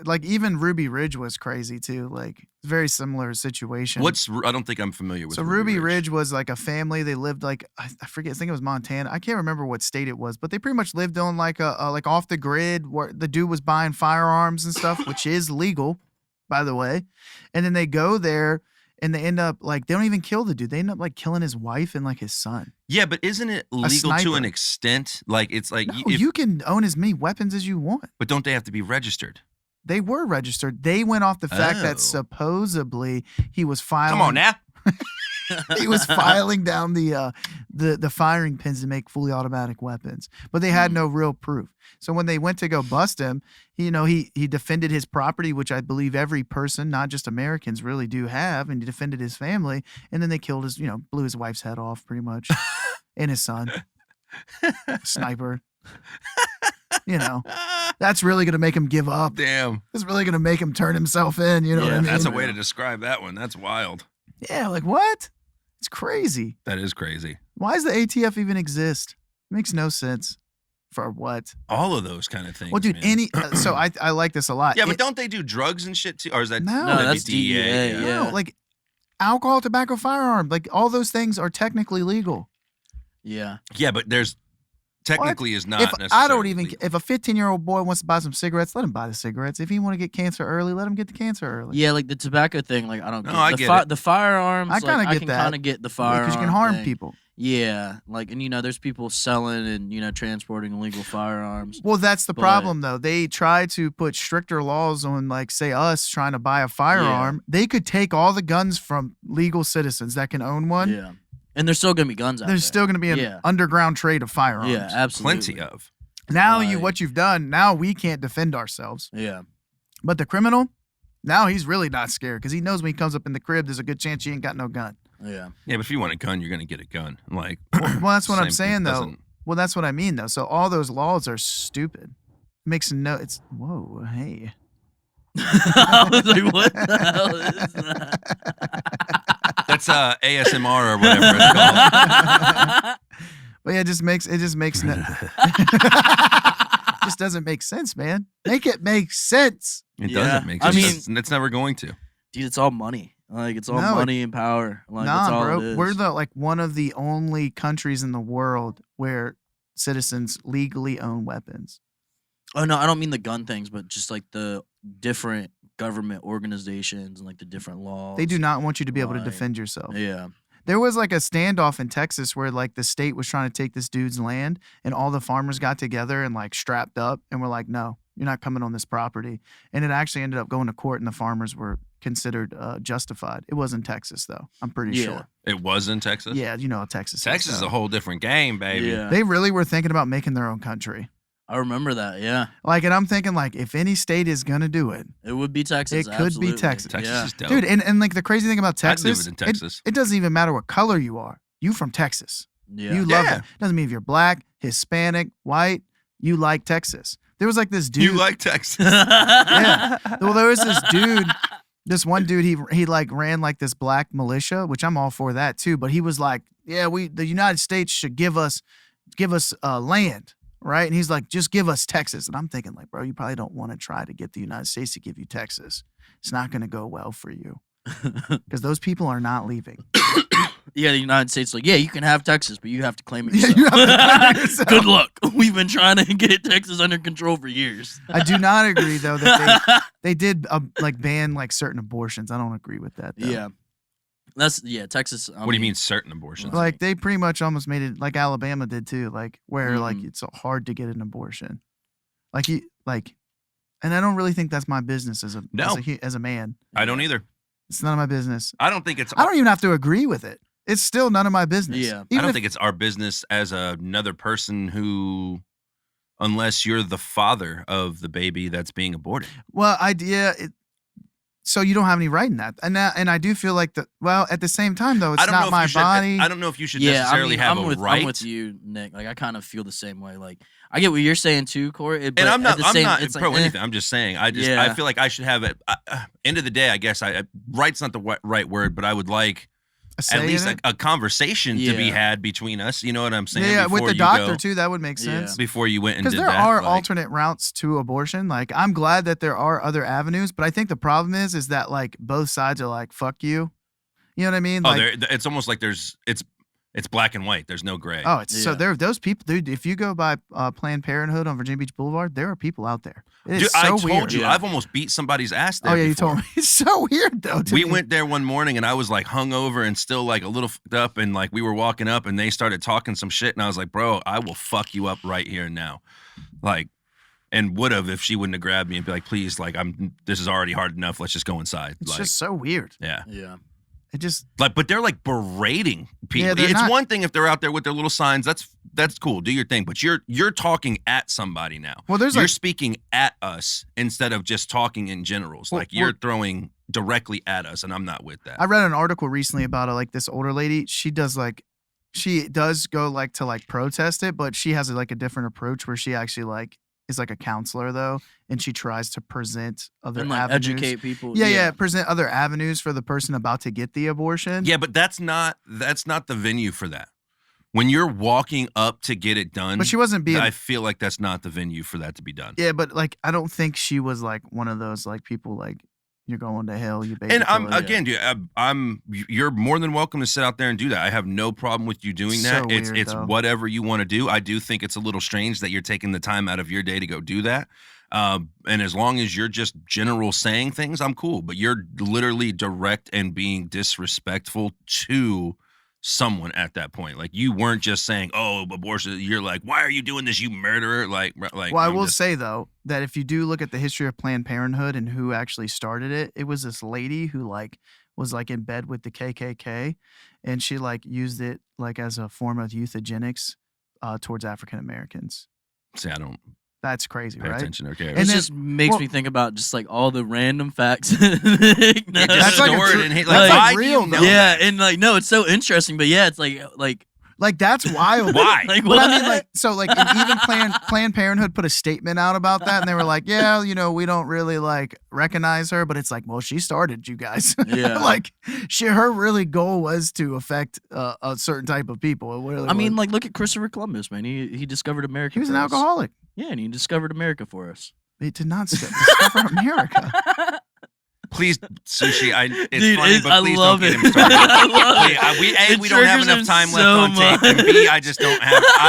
like even Ruby Ridge was crazy too. Like very similar situation. I don't think I'm familiar with. So Ruby Ridge was like a family. They lived like I forget. I think it was Montana. I can't remember what state it was, but they pretty much lived on like a like off the grid where the dude was buying firearms and stuff, which is legal, by the way. And then they go there and they end up like they don't even kill the dude. They end up like killing his wife and like his son. Yeah, but isn't it legal to an extent? Like it's like No, you can own as many weapons as you want. But don't they have to be registered? They were registered. They went off the fact that supposedly he was filing. Come on now. He was filing down the firing pins to make fully automatic weapons, but they had no real proof. So when they went to go bust him, he defended his property, which I believe every person, not just Americans, really do have, and he defended his family. And then they killed his, blew his wife's head off, pretty much, and his son, sniper. That's really gonna make him give up. Damn, it's really gonna make him turn himself in. You know what I mean? That's a way to describe that one. That's wild. Yeah, like what? It's crazy. That is crazy. Why does the ATF even exist? It makes no sense. For what? All of those kind of things. Well, dude, man. So I like this a lot. Yeah, but don't they do drugs and shit too? Or is that no? That's DEA. Yeah. No, like alcohol, tobacco, firearm, like all those things are technically legal. Yeah. Yeah, but there's technically is not necessarily. I don't even. legal. If a 15-year-old boy wants to buy some cigarettes, let him buy the cigarettes. If he want to get cancer early, let him get the cancer early. Yeah, like the tobacco thing. Like I don't. No, get I get it. The firearms. I kind of like, get that. I can kind of get the firearm because you can harm thing. people. Yeah, like and there's people selling and transporting illegal firearms. Well, that's the problem though. They try to put stricter laws on, like, say us trying to buy a firearm. Yeah. They could take all the guns from legal citizens that can own one. Yeah, and there's still gonna be guns out there. There's still gonna be an underground trade of firearms. Yeah, absolutely. Plenty of. Now what you've done. Now we can't defend ourselves. Yeah, but the criminal, now he's really not scared because he knows when he comes up in the crib, there's a good chance he ain't got no gun. Yeah. Yeah, but if you want a gun, you're going to get a gun. Like, well, that's what I'm saying, though. Well, that's what I mean, though. So all those laws are stupid. It makes whoa, hey. I was like, what the hell is that? That's ASMR or whatever it's called. But yeah, it just doesn't make sense, man. Make it make sense. It doesn't make sense. It's never going to. Dude, it's all money. Like it's all money and power. Like that's all bro. it is. We're one of the only countries in the world where citizens legally own weapons. Oh no, I don't mean the gun things, but just like the different government organizations and like the different laws. They do not want you to be able to defend yourself. Yeah. There was like a standoff in Texas where like the state was trying to take this dude's land and all the farmers got together and like strapped up and were like, no, you're not coming on this property. And it actually ended up going to court and the farmers were considered justified. It was in Texas though. I'm pretty sure. It was in Texas? Yeah, Texas. Texas is a whole different game, baby. Yeah. They really were thinking about making their own country. I remember that, yeah. Like, and I'm thinking, like, if any state is gonna do it, it would be Texas. It could be Texas. Texas is dope. Dude, and like the crazy thing about Texas, I'd live in Texas. It doesn't even matter what color you are. You from Texas. Yeah. You love it. Doesn't mean if you're black, Hispanic, white, you like Texas. There was like this dude. You like Texas. Yeah. Well, there was this dude, this one dude, he like ran like this black militia, which I'm all for that too. But he was like, yeah, the United States should give us land. Right. And he's like, just give us Texas. And I'm thinking like, bro, you probably don't want to try to get the United States to give you Texas. It's not going to go well for you because those people are not leaving. Yeah, the United States like, yeah, you can have Texas, but you have to claim it Yeah, yourself. you have to claim it yourself. Good luck. We've been trying to get Texas under control for years. I do not agree though that they did like ban like certain abortions. I don't agree with that. Though. Yeah. Texas. What do you mean certain abortions? Like they pretty much almost made it like Alabama did too, like where like it's hard to get an abortion. And I don't really think that's my business as a man. I don't either. It's none of my business. I don't think it's. I don't even have to agree with it. It's still none of my business. Yeah. I don't think it's our business as another person who, unless you're the father of the baby that's being aborted. Well, so you don't have any right in that, and I do feel like that. Well, at the same time, though, it's not my body. I don't know if you should necessarily have a right. I'm with you, Nick. Like I kind of feel the same way. Like I get what you're saying too, Corey. And I'm not pro anything. I'm just saying. I feel like I should have it. End of the day, I guess right's not the right word, but I would like at least a conversation to be had between us. You know what I'm saying? Yeah, with the doctor too, that would make Yeah. sense. Before you went and did that. Because there are alternate routes to abortion. Like, I'm glad that there are other avenues, but I think the problem is that like both sides are like, fuck you. You know what I mean? Like, it's almost like it's black and white. There's no gray. Oh, so there are those people, dude. If you go by Planned Parenthood on Virginia Beach Boulevard, there are people out there. It is so I told weird. you, I've almost beat somebody's ass there. Oh yeah, before. you told me. It's so weird though. We went there one morning and I was like hungover and still like a little fucked up, and like we were walking up and they started talking some shit and I was like, bro, I will fuck you up right here and now, like, and would have if she wouldn't have grabbed me and be like, please, like this is already hard enough. Let's just go inside. It's like, just so weird. Yeah. Yeah. It just like, but they're like berating people. Yeah, it's not, one thing if they're out there with their little signs. That's cool. Do your thing. But you're talking at somebody now. Well, you're speaking at us instead of just talking in generals. Like you're throwing directly at us, and I'm not with that. I read an article recently about like this older lady. She does go like to like protest it, but she has like a different approach where she actually like is like a counselor though, and she tries to present other and like avenues. educate people. Yeah, present other avenues for the person about to get the abortion. Yeah, but that's not the venue for that. When you're walking up to get it done, but she wasn't being. I feel like that's not the venue for that to be done. Yeah, but like I don't think she was like one of those like people like you're going to hell, you baby. And I'm dude, you're more than welcome to sit out there and do that. I have no problem with you doing that. It's whatever you want to do. I do think it's a little strange that you're taking the time out of your day to go do that. And as long as you're just general saying things, I'm cool. But you're literally direct and being disrespectful to someone at that point. Like you weren't just saying, "Oh, abortion." You're like, "Why are you doing this, you murderer?" Like. Well, I will say though that if you do look at the history of Planned Parenthood and who actually started it, it was this lady who like was like in bed with the KKK, and she like used it like as a form of eugenics towards African Americans. See, I don't. That's crazy, pay right? attention or care. And it just makes me think about just like all the random facts. That's like real, though. Yeah, and like no, it's so interesting, but yeah, it's like that's wild. Why? Like, but I mean, like so, like even Planned Parenthood put a statement out about that, and they were like, "Yeah, you know, we don't really like recognize her," but it's like, well, she started you guys. Yeah, like her really goal was to affect a certain type of people. I mean, like look at Christopher Columbus, man. He discovered America. He was an alcoholic. Yeah, and he discovered America for us. He did not discover America. Please, Sushi. It's Dude, funny, but please love don't it. get him started. I love it. We don't have enough time left on tape, and B, I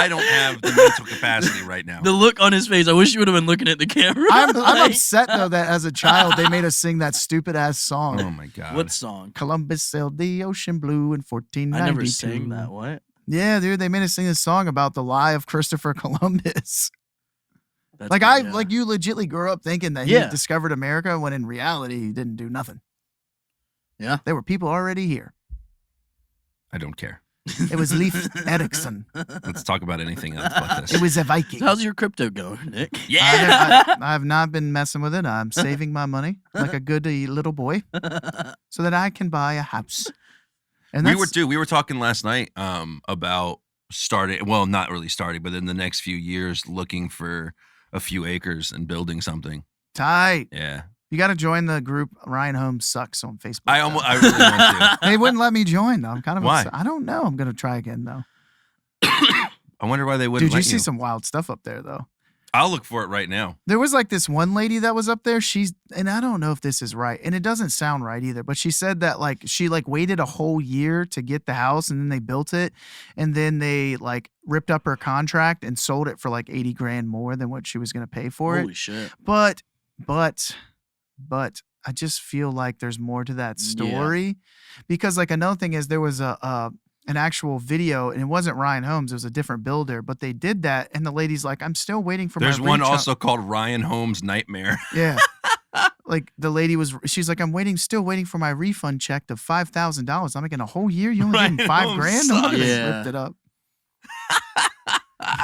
don't have the mental capacity right now. The look on his face. I wish you would have been looking at the camera. I'm upset though that as a child they made us sing that stupid ass song. Oh my god! What song? Columbus sailed the ocean blue in 1492. I never sang that. What? Yeah, dude, they made us sing a song about the lie of Christopher Columbus. That's like good, like you legitly grew up thinking that he discovered America when in reality he didn't do nothing. Yeah, there were people already here. I don't care. It was Leif Erikson. Let's talk about anything else but this. It was a Viking. So how's your crypto going, Nick? Yeah, I have not been messing with it. I'm saving my money like a good little boy, so that I can buy a house. And we were talking last night about starting. Well, not really starting, but in the next few years, looking for a few acres and building something. Tight. Yeah. You got to join the group Ryan Holmes Sucks on Facebook. I really want to. They wouldn't let me join though. I'm kind of why? upset. I don't know. I'm going to try again though. I wonder why they wouldn't Dude, let you see some wild stuff up there though. I'll look for it right now. There was like this one lady that was up there. And I don't know if this is right. And it doesn't sound right either. But she said that like she like waited a whole year to get the house and then they built it. And then they like ripped up her contract and sold it for like 80 grand more than what she was going to pay for it. Holy shit. But I just feel like there's more to that story because like another thing is there was an actual video and it wasn't Ryan Holmes, it was a different builder, but they did that and the lady's like, I'm still waiting for There's my one also called Ryan Holmes Nightmare. Yeah. Like the lady she's like, I'm still waiting for my refund check of $5,000. I'm like, in a whole year, you only gave me $5,000? No wonder they ripped it up.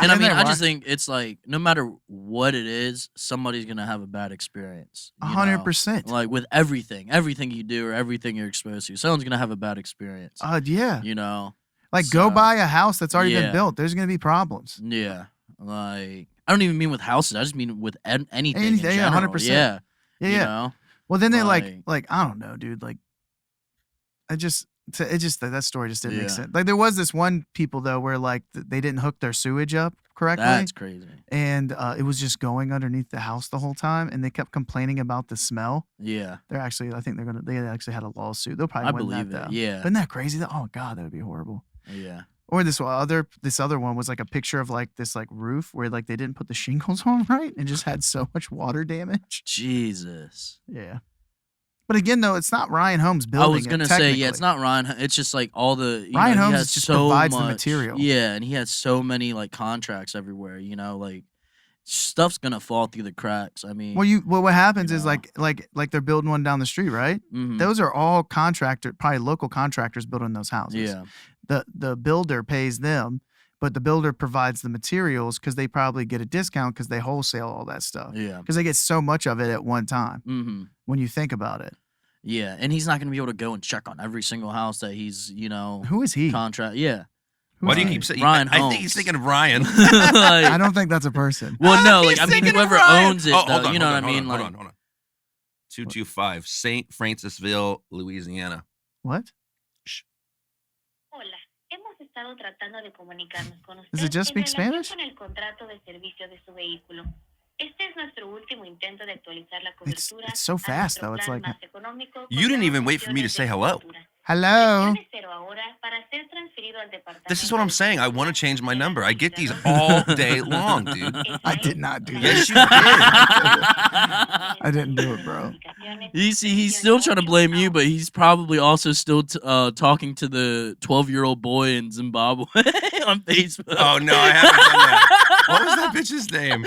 And I mean, I just think it's like, no matter what it is, somebody's going to have a bad experience. 100%. Like with everything you do or everything you're exposed to, someone's going to have a bad experience. Yeah. You know? Like go buy a house that's already been built. There's going to be problems. Yeah. Like, I don't even mean with houses. I just mean with anything in general. Yeah, 100%. Yeah. Yeah. You know? Well, then they like, I don't know, dude. Like, I just, So it just that story just didn't make Yeah. sense. Like there was this one people though where like they didn't hook their sewage up correctly, That's crazy. and it was just going underneath the house the whole time, and they kept complaining about the smell. Yeah. They're actually, I think they actually had a lawsuit. They'll probably I win believe that it. though. Yeah. But isn't that crazy? Oh god, that would be horrible. Yeah. Or this other one was like a picture of like this like roof where like they didn't put the shingles on right and just had so much water damage. Jesus. Yeah. But again, though, it's not Ryan Holmes building. I was gonna say, yeah, it's not Ryan. It's just like all the Ryan he Holmes has just so provides the much- material. Yeah, and he has so many like contracts everywhere. Like stuff's gonna fall through the cracks. I mean, Well, what happens is know. like they're building one down the street, right? mhm. Those are all probably local contractors building those houses. Yeah. The builder pays them, but the builder provides the materials because they probably get a discount because they wholesale all that stuff Yeah. because they get so much of it at one time. Mm-hmm. When you think about it, Yeah, and he's not gonna be able to go and check on every single house that he's who is he? contract. Yeah. Why do you Who's keep he? saying Ryan I think Holmes. he's thinking of Ryan. I Like, don't think that's a person. well, no, He's like I mean, thinking of whoever Ryan. owns it, Oh, though, hold on, you know hold what I on, mean? hold Like, on, hold on. 225 St. Francisville, Louisiana. What? Hola, hemos estado tratando de comunicarnos con usted Does it just en speak relación Spanish? con el contrato de servicio de su vehículo. Este es nuestro último intento de actualizar la It's cobertura. so a fast nuestro though. It's plan like, más económico You con didn't nuevas even wait for me to opciones say de hello. cobertura. hello. Presione 0 ahora para ser transferido al departamento. This is what I'm de saying. I seguridad want to change my de la number. I get these administración. all day long, dude. I did not do Yes, that. you did. I didn't do it, bro. he's still trying to blame you, but he's probably also still talking to the 12-year-old boy in Zimbabwe on Facebook. Oh no, I haven't done that. What was that bitch's name?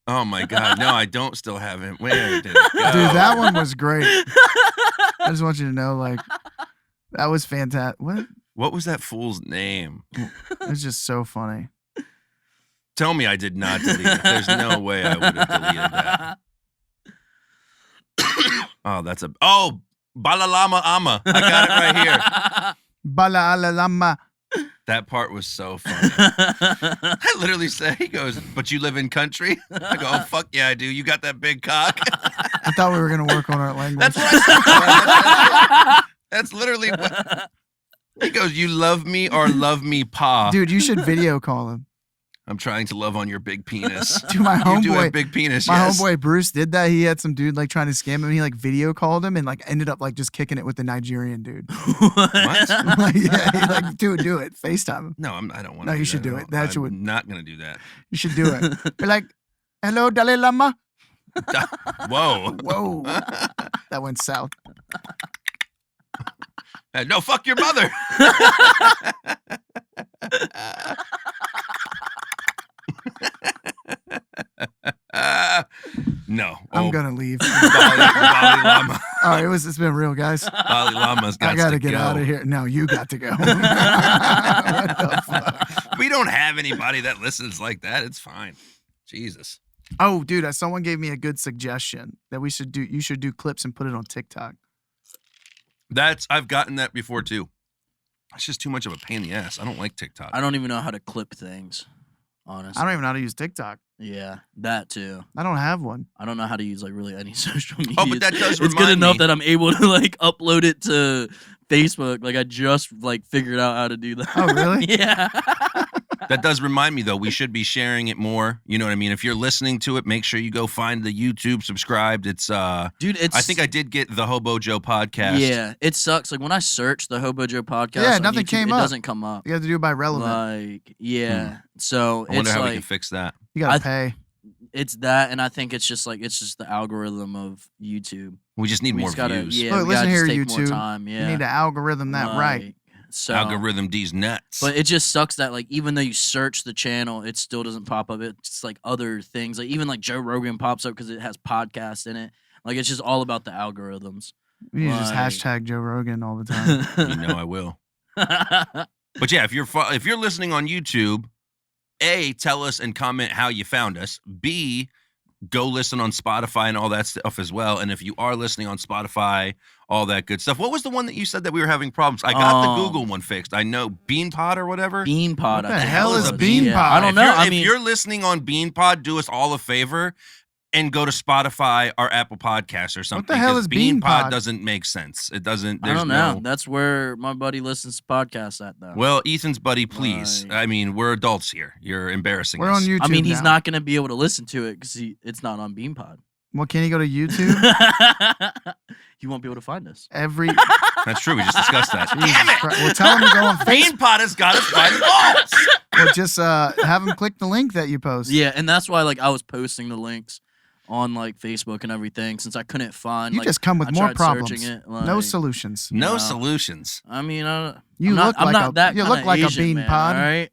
Oh my god, no, I don't still have him. Where did it go? Dude, that one was great. I just want you to know, like, that was fantastic. What was that fool's name? It was just so funny. Tell me I did not delete it. There's no way I would have deleted that. Oh, Balalama Ama. I got it right here. Bala ala lama. That part was so funny. I literally say, he goes, but you live in country? I go, oh, fuck yeah, I do. You got that big cock? I thought we were gonna work on our language. That's what I said. That's literally what he goes, you love me or love me, pa? Dude, you should video call him. I'm trying to love on your big penis. Dude, my You do have homeboy, big penis, my yes. homeboy Bruce did that. He had some dude like trying to scam him. And he like video called him and like ended up like just kicking it with the Nigerian dude. What? Like, yeah, he's like, dude, do it. FaceTime him. No, I don't want to. No, you should do it. That's I'm what- not going to do that. You should do it. Be like, hello, Dalai Lama. Whoa. Whoa, that went south. No, fuck your mother. No. I'm gonna leave. Bali Lama. All right, it's been real, guys. Bali Lama's got I gotta to get go. out of here. No, you got to go. What the fuck? We don't have anybody that listens like that. It's fine. Jesus. Oh, dude, someone gave me a good suggestion that we should do. You should do clips and put it on TikTok. I've gotten that before too. It's just too much of a pain in the ass. I don't like TikTok. I don't even know how to clip things, honestly. I don't even know how to use TikTok. Yeah, that too. I don't have one. I don't know how to use like really any social media. Oh, but that does It's good remind enough me- that I'm able to like upload it to Facebook. Like I just like figured out how to do that. Oh, really? Yeah. That does remind me, though, we should be sharing it more. You know what I mean? If you're listening to it, make sure you go find the YouTube, subscribed. It's Dude, it's I think I did get the Hobo Joe podcast. Yeah, it sucks. Like when I search the Hobo Joe podcast, Yeah, on nothing YouTube, came it up. doesn't come up. You have to do it by relevant. Like, yeah. So I wonder it's how we like can fix that. You gotta I- pay. it's that, and I think it's just the algorithm of YouTube. We just need We more just gotta, views. yeah, Look, we gotta listen just here, take more YouTube. time. Yeah, You need to algorithm that right. Like, So Algorithm D's nuts. But it just sucks that like even though you search the channel, it still doesn't pop up. It's just like other things. Like even like Joe Rogan pops up because it has podcasts in it. Like it's just all about the algorithms. You need to just Like- hashtag Joe Rogan all the time. you know I will. But yeah, if you're listening on YouTube, A, tell us and comment how you found us. B, go listen on Spotify and all that stuff as well. And if you are listening on Spotify, all that good stuff. What was the one that you said that we were having problems? I got the Google one fixed. I know Beanpod or whatever. Beanpod. What the I think hell it is was. Beanpod? Yeah, I don't know. If I mean, you're listening on Beanpod, do us all a favor and go to Spotify or Apple Podcasts or something. What the hell 'cause is Bean Pod Pod? doesn't make sense. It doesn't. I There's don't know. no. That's where my buddy listens to podcasts at, though. Well, Ethan's buddy, please. Right. I mean, we're adults here. You're embarrassing We're us. on YouTube. I mean, he's now. not going to be able to listen to it because it's not on BeanPod. Well, can he go to YouTube? You won't be able to find us. Every That's true. We just discussed that. Jesus Damn it! Christ. Well, tell him to go on Facebook. Bean Pod has got us by the balls. Or just have him click the link that you post. Yeah, and that's why like I was posting the links on like Facebook and everything since I couldn't find. You like, just come with I more tried problems. searching it, No like- solutions. No No. solutions. I mean, You I'm not, look I'm like not a that you kinda look like Asian, a bean man, pod. all right?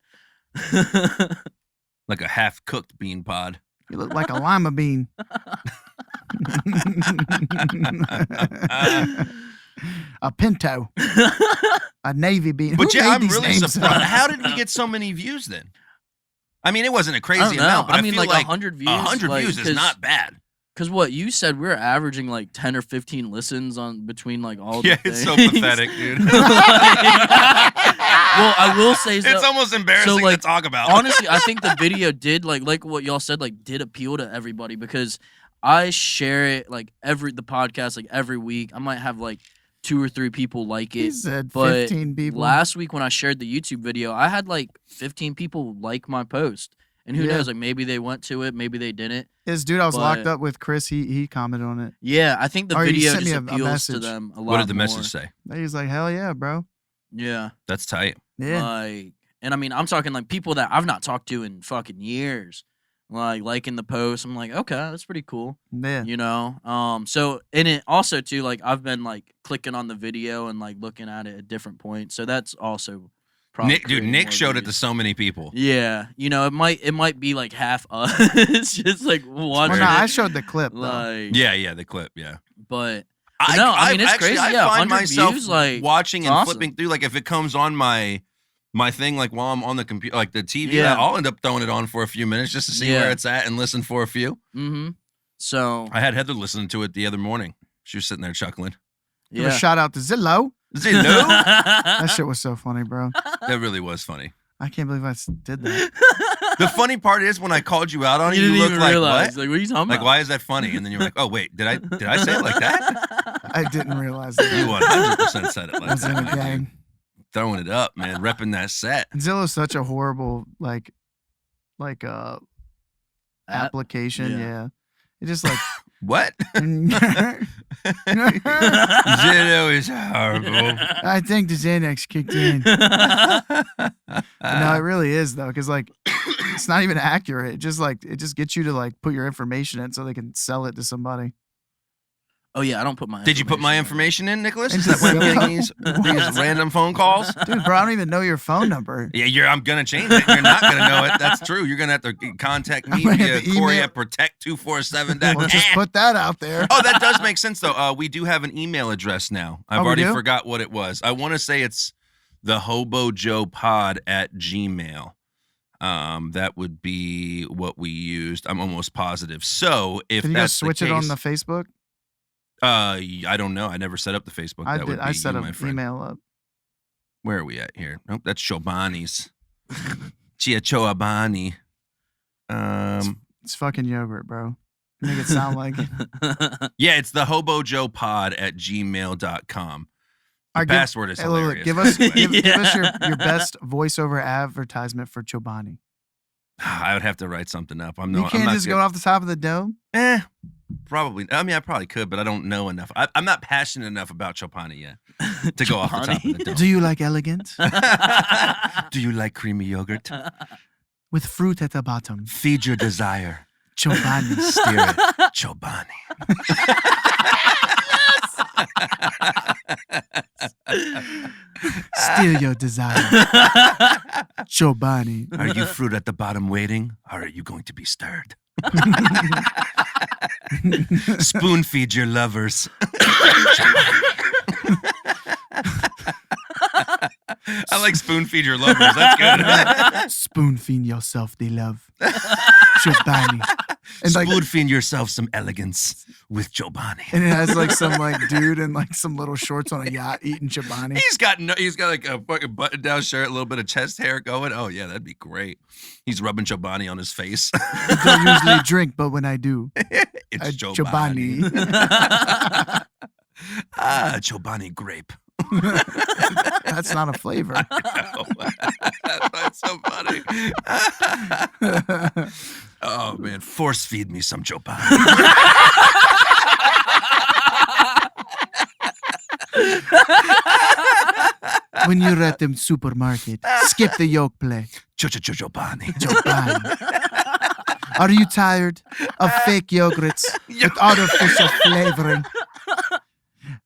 Like a half-cooked bean pod. You look like a lima bean. A pinto. A navy bean. But Who yeah, made I'm these really names surprised. up? How did we get so many views then? I mean, it wasn't a I crazy don't know. amount, but I mean, feel like like 100 views. 100 like, views is not bad. Because what you said, we're averaging like 10 or 15 listens on between like all Yeah, the it's so things. pathetic, dude. Well, I will say It's almost embarrassing like, to talk about. honestly, I think the video did like what y'all said, like did appeal to everybody because I share it like the podcast like every week. I might have like 2 or 3 people like He it. said But 15 people. Last week when I shared the YouTube video, I had like 15 people like my post. And who Yeah. knows, like maybe they went to it, maybe they didn't. His dude I was locked but- up with, Chris, he commented on it. Yeah, I think the Or you video sent me just a appeals to message. them a lot What did the more. message say? He was like, hell yeah, bro. Yeah. That's tight. Yeah. Like, and I mean, I'm talking like people that I've not talked to in fucking years. Like liking the post. I'm like, okay, that's pretty cool. Yeah. You know? So and it also too, like I've been like clicking on the video and like looking at it at different points. So that's also probably creating Nick more showed it to views. so many people. Yeah. You know, it might be like half us. It's just like Well, watching no, I it. showed the clip, though. Like Yeah, the clip, yeah. but no, I mean, it's crazy. I Yeah, find 100 myself views, like, watching it's and awesome. flipping through. Like if it comes on my thing, like while I'm on the computer, like the TV, Yeah. I'll end up throwing it on for a few minutes just to see Yeah. where it's at and listen for a few. Mm-hmm. So I had Heather listening to it the other morning. She was sitting there chuckling. Give a yeah. shout out to Zillow. Zillow? That shit was so funny, bro. That really was funny. I can't believe I did that. The funny part is when I called you out on it, You you didn't looked even like realize. what? Like, what are you talking Like about? why is that funny? And then you're like, oh wait, did I say it like that? I didn't realize that. You 100% said it I like was in that. a my dude. gang. Throwing it up, man, repping that set. Zillow's such a horrible application. Yeah. Yeah. It just like What? I Zillow is horrible. think the Xanax kicked in. No, it really is though, because like it's not even accurate. It just gets you to like put your information in so they can sell it to somebody. Oh yeah, I don't put my. Did you put my in. information in, Nicholas? Into Is that why I'm Zillow? getting these random phone calls? Dude, bro, I don't even know your phone number. Yeah, I'm gonna change it. You're not gonna know it. That's true. You're gonna have to contact me I'm gonna via have to Corey email- at protect247. Well, just put that out there. Oh, that does make sense though. We do have an email address now. I've Oh, we already do? forgot what it was. I want to say it's the Hobo Joe Pod at Gmail. That would be what we used. I'm almost positive. So if Can you guys that's switch the it on case- the Facebook? I don't know. I never set up the Facebook. I That did. would be I set you, an my friend. email up. Where are we at here? Nope, that's Chobani's. Chia Choabani. It's fucking yogurt, bro. You make it sound like it. Yeah, it's the Hobo Joe Pod at gmail.com. The Alright, password is Hey, look, hilarious. give us give us Yeah. your best voiceover advertisement for Chobani. I would have to write something up. I'm You not just good. go off the top of the dome. Probably. I mean, I probably could, but I don't know enough. I'm not passionate enough about Chopani yet to go off the top of the dome. Do you like elegant Do you like creamy yogurt? with fruit at the bottom? Feed your desire. Chobani. Steer it. Chobani. Steal your desire. Chobani. Are you fruit at the bottom waiting, or are you going to be stirred? Spoon feed your lovers. I like spoon feed your lovers. That's good. Spoon feed yourself the love. Chobani. And like, Spoon-feed yourself some elegance with Chobani. and it has like some like dude in like some little shorts on a yacht eating Chobani. He's got like a fucking button-down shirt, a little bit of chest hair going. Oh yeah, that'd be great. He's rubbing Chobani on his face. I don't usually drink, but when I do, It's Chobani. Chobani. Chobani grape. That's not a flavor. That's so funny. Oh man, force feed me some Chobani. When you're at the supermarket, skip the yolk play. Chobani. Chobani. Are you tired of fake yogurts with artificial flavoring?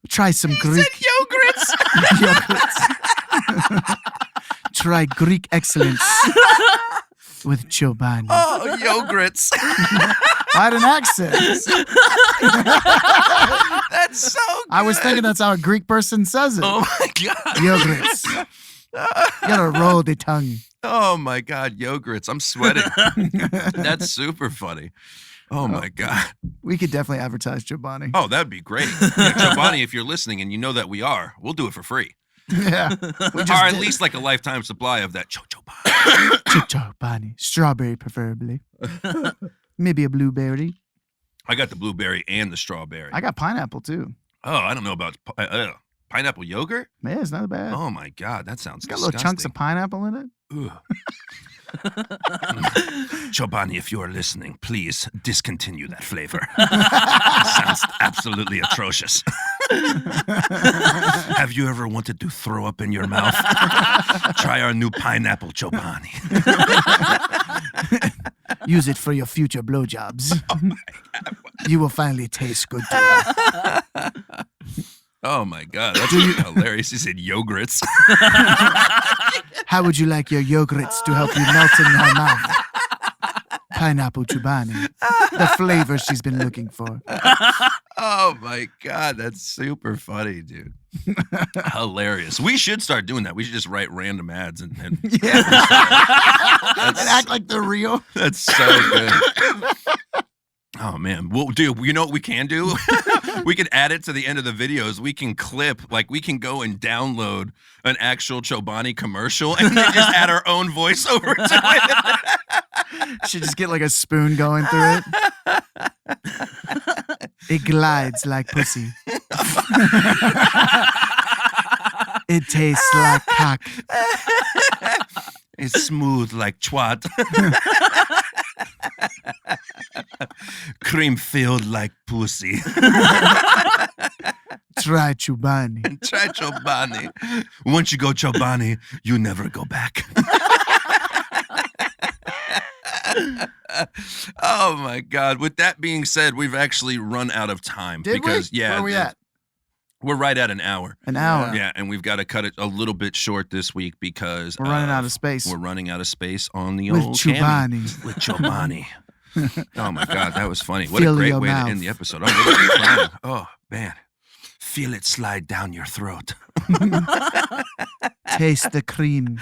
Try some Greek Yogurts. yogurts. Try Greek excellence with Chobani. Oh, yogurts. I had an accent. That's so good. I was thinking that's how a Greek person says it. Oh my god. Yogurts. You gotta roll the tongue. Oh my god, yogurts. I'm sweating. That's super funny. Oh my god. We could definitely advertise Chobani. Oh, that'd be great. Yeah, Chobani, if you're listening and you know that we are, we'll do it for free. Yeah. Or at least like a lifetime supply of that Chobani. Chobani. Strawberry, preferably. Maybe a blueberry. I got the blueberry and the strawberry. I got pineapple too. Oh, I don't know about pineapple yogurt. Man, it's not bad. Oh my god, that sounds It's got disgusting. little chunks of pineapple in it. Ugh. Chobani, if you are listening, please discontinue that flavor. It sounds absolutely atrocious. Have you ever wanted to throw up in your mouth? Try our new pineapple Chobani. Use it for your future blowjobs. Oh my god. You will finally taste good to you. Oh my god, that's hilarious. He said yogurts. How would you like your yogurts to help you melt in your mouth? Pineapple Chobani. The flavor she's been looking for. Oh my god, that's super funny, dude. Hilarious. We should start doing that. We should just write random ads and Yeah. And act like they're real. that's so good. Oh man, well, dude, you know what we can do? We could add it to the end of the videos. We can clip, like, we can go and download an actual Chobani commercial and then just add our own voiceover to it. Should just get like a spoon going through it. It glides like pussy. It tastes like cock. It's smooth like twat. Cream filled like pussy. Try Chobani. Try Chobani. Once you go Chobani, you never go back. Oh my god. With that being said, we've actually run out of time. Did because we? yeah, Where are we at? We're right at an hour. An hour. Yeah, and we've got to cut it a little bit short this week because We're running out of space. We're running out of space on the With old Chobani. Cammy. With Chobani. Oh my god, that was funny. What Feel a great your way mouth. to end the episode. Oh, oh man. Feel it slide down your throat. Taste the cream.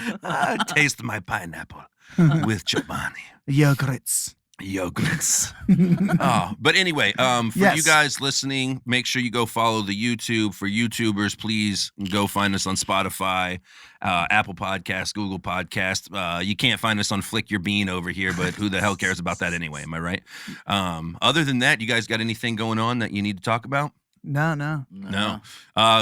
Taste my pineapple with Chobani. Yogurts. Yogurts. Oh, but anyway, for Yes. you guys listening, make sure you go follow the YouTube. For YouTubers, please go find us on Spotify, Apple Podcast, Google Podcast. You can't find us on Flick Your Bean over here, but who the hell cares about that anyway? Am I right? Other than that, you guys got anything going on that you need to talk about? No. No.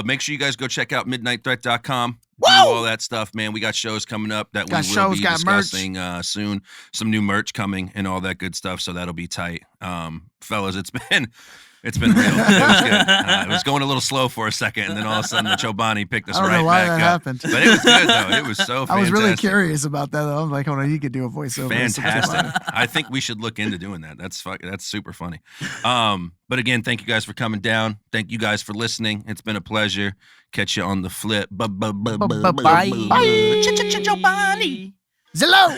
Make sure you guys go check out midnightthreat.com. Do all that stuff, man. We got shows coming up that Got we will shows, be got discussing soon. Some new merch coming and all that good stuff. So that'll be tight. Fellas, it's been real. It was good. It was going a little slow for a second, and then all of a sudden the Chobani picked us I don't right know why back that up. happened. But it was good though. It was so fantastic. I was really curious about that though. I'm like, hold on, he could do a voiceover. Fantastic. I think we should look into doing that. That's super funny. But again, thank you guys for coming down. Thank you guys for listening. It's been a pleasure. Catch you on the flip. Bye. Zillow.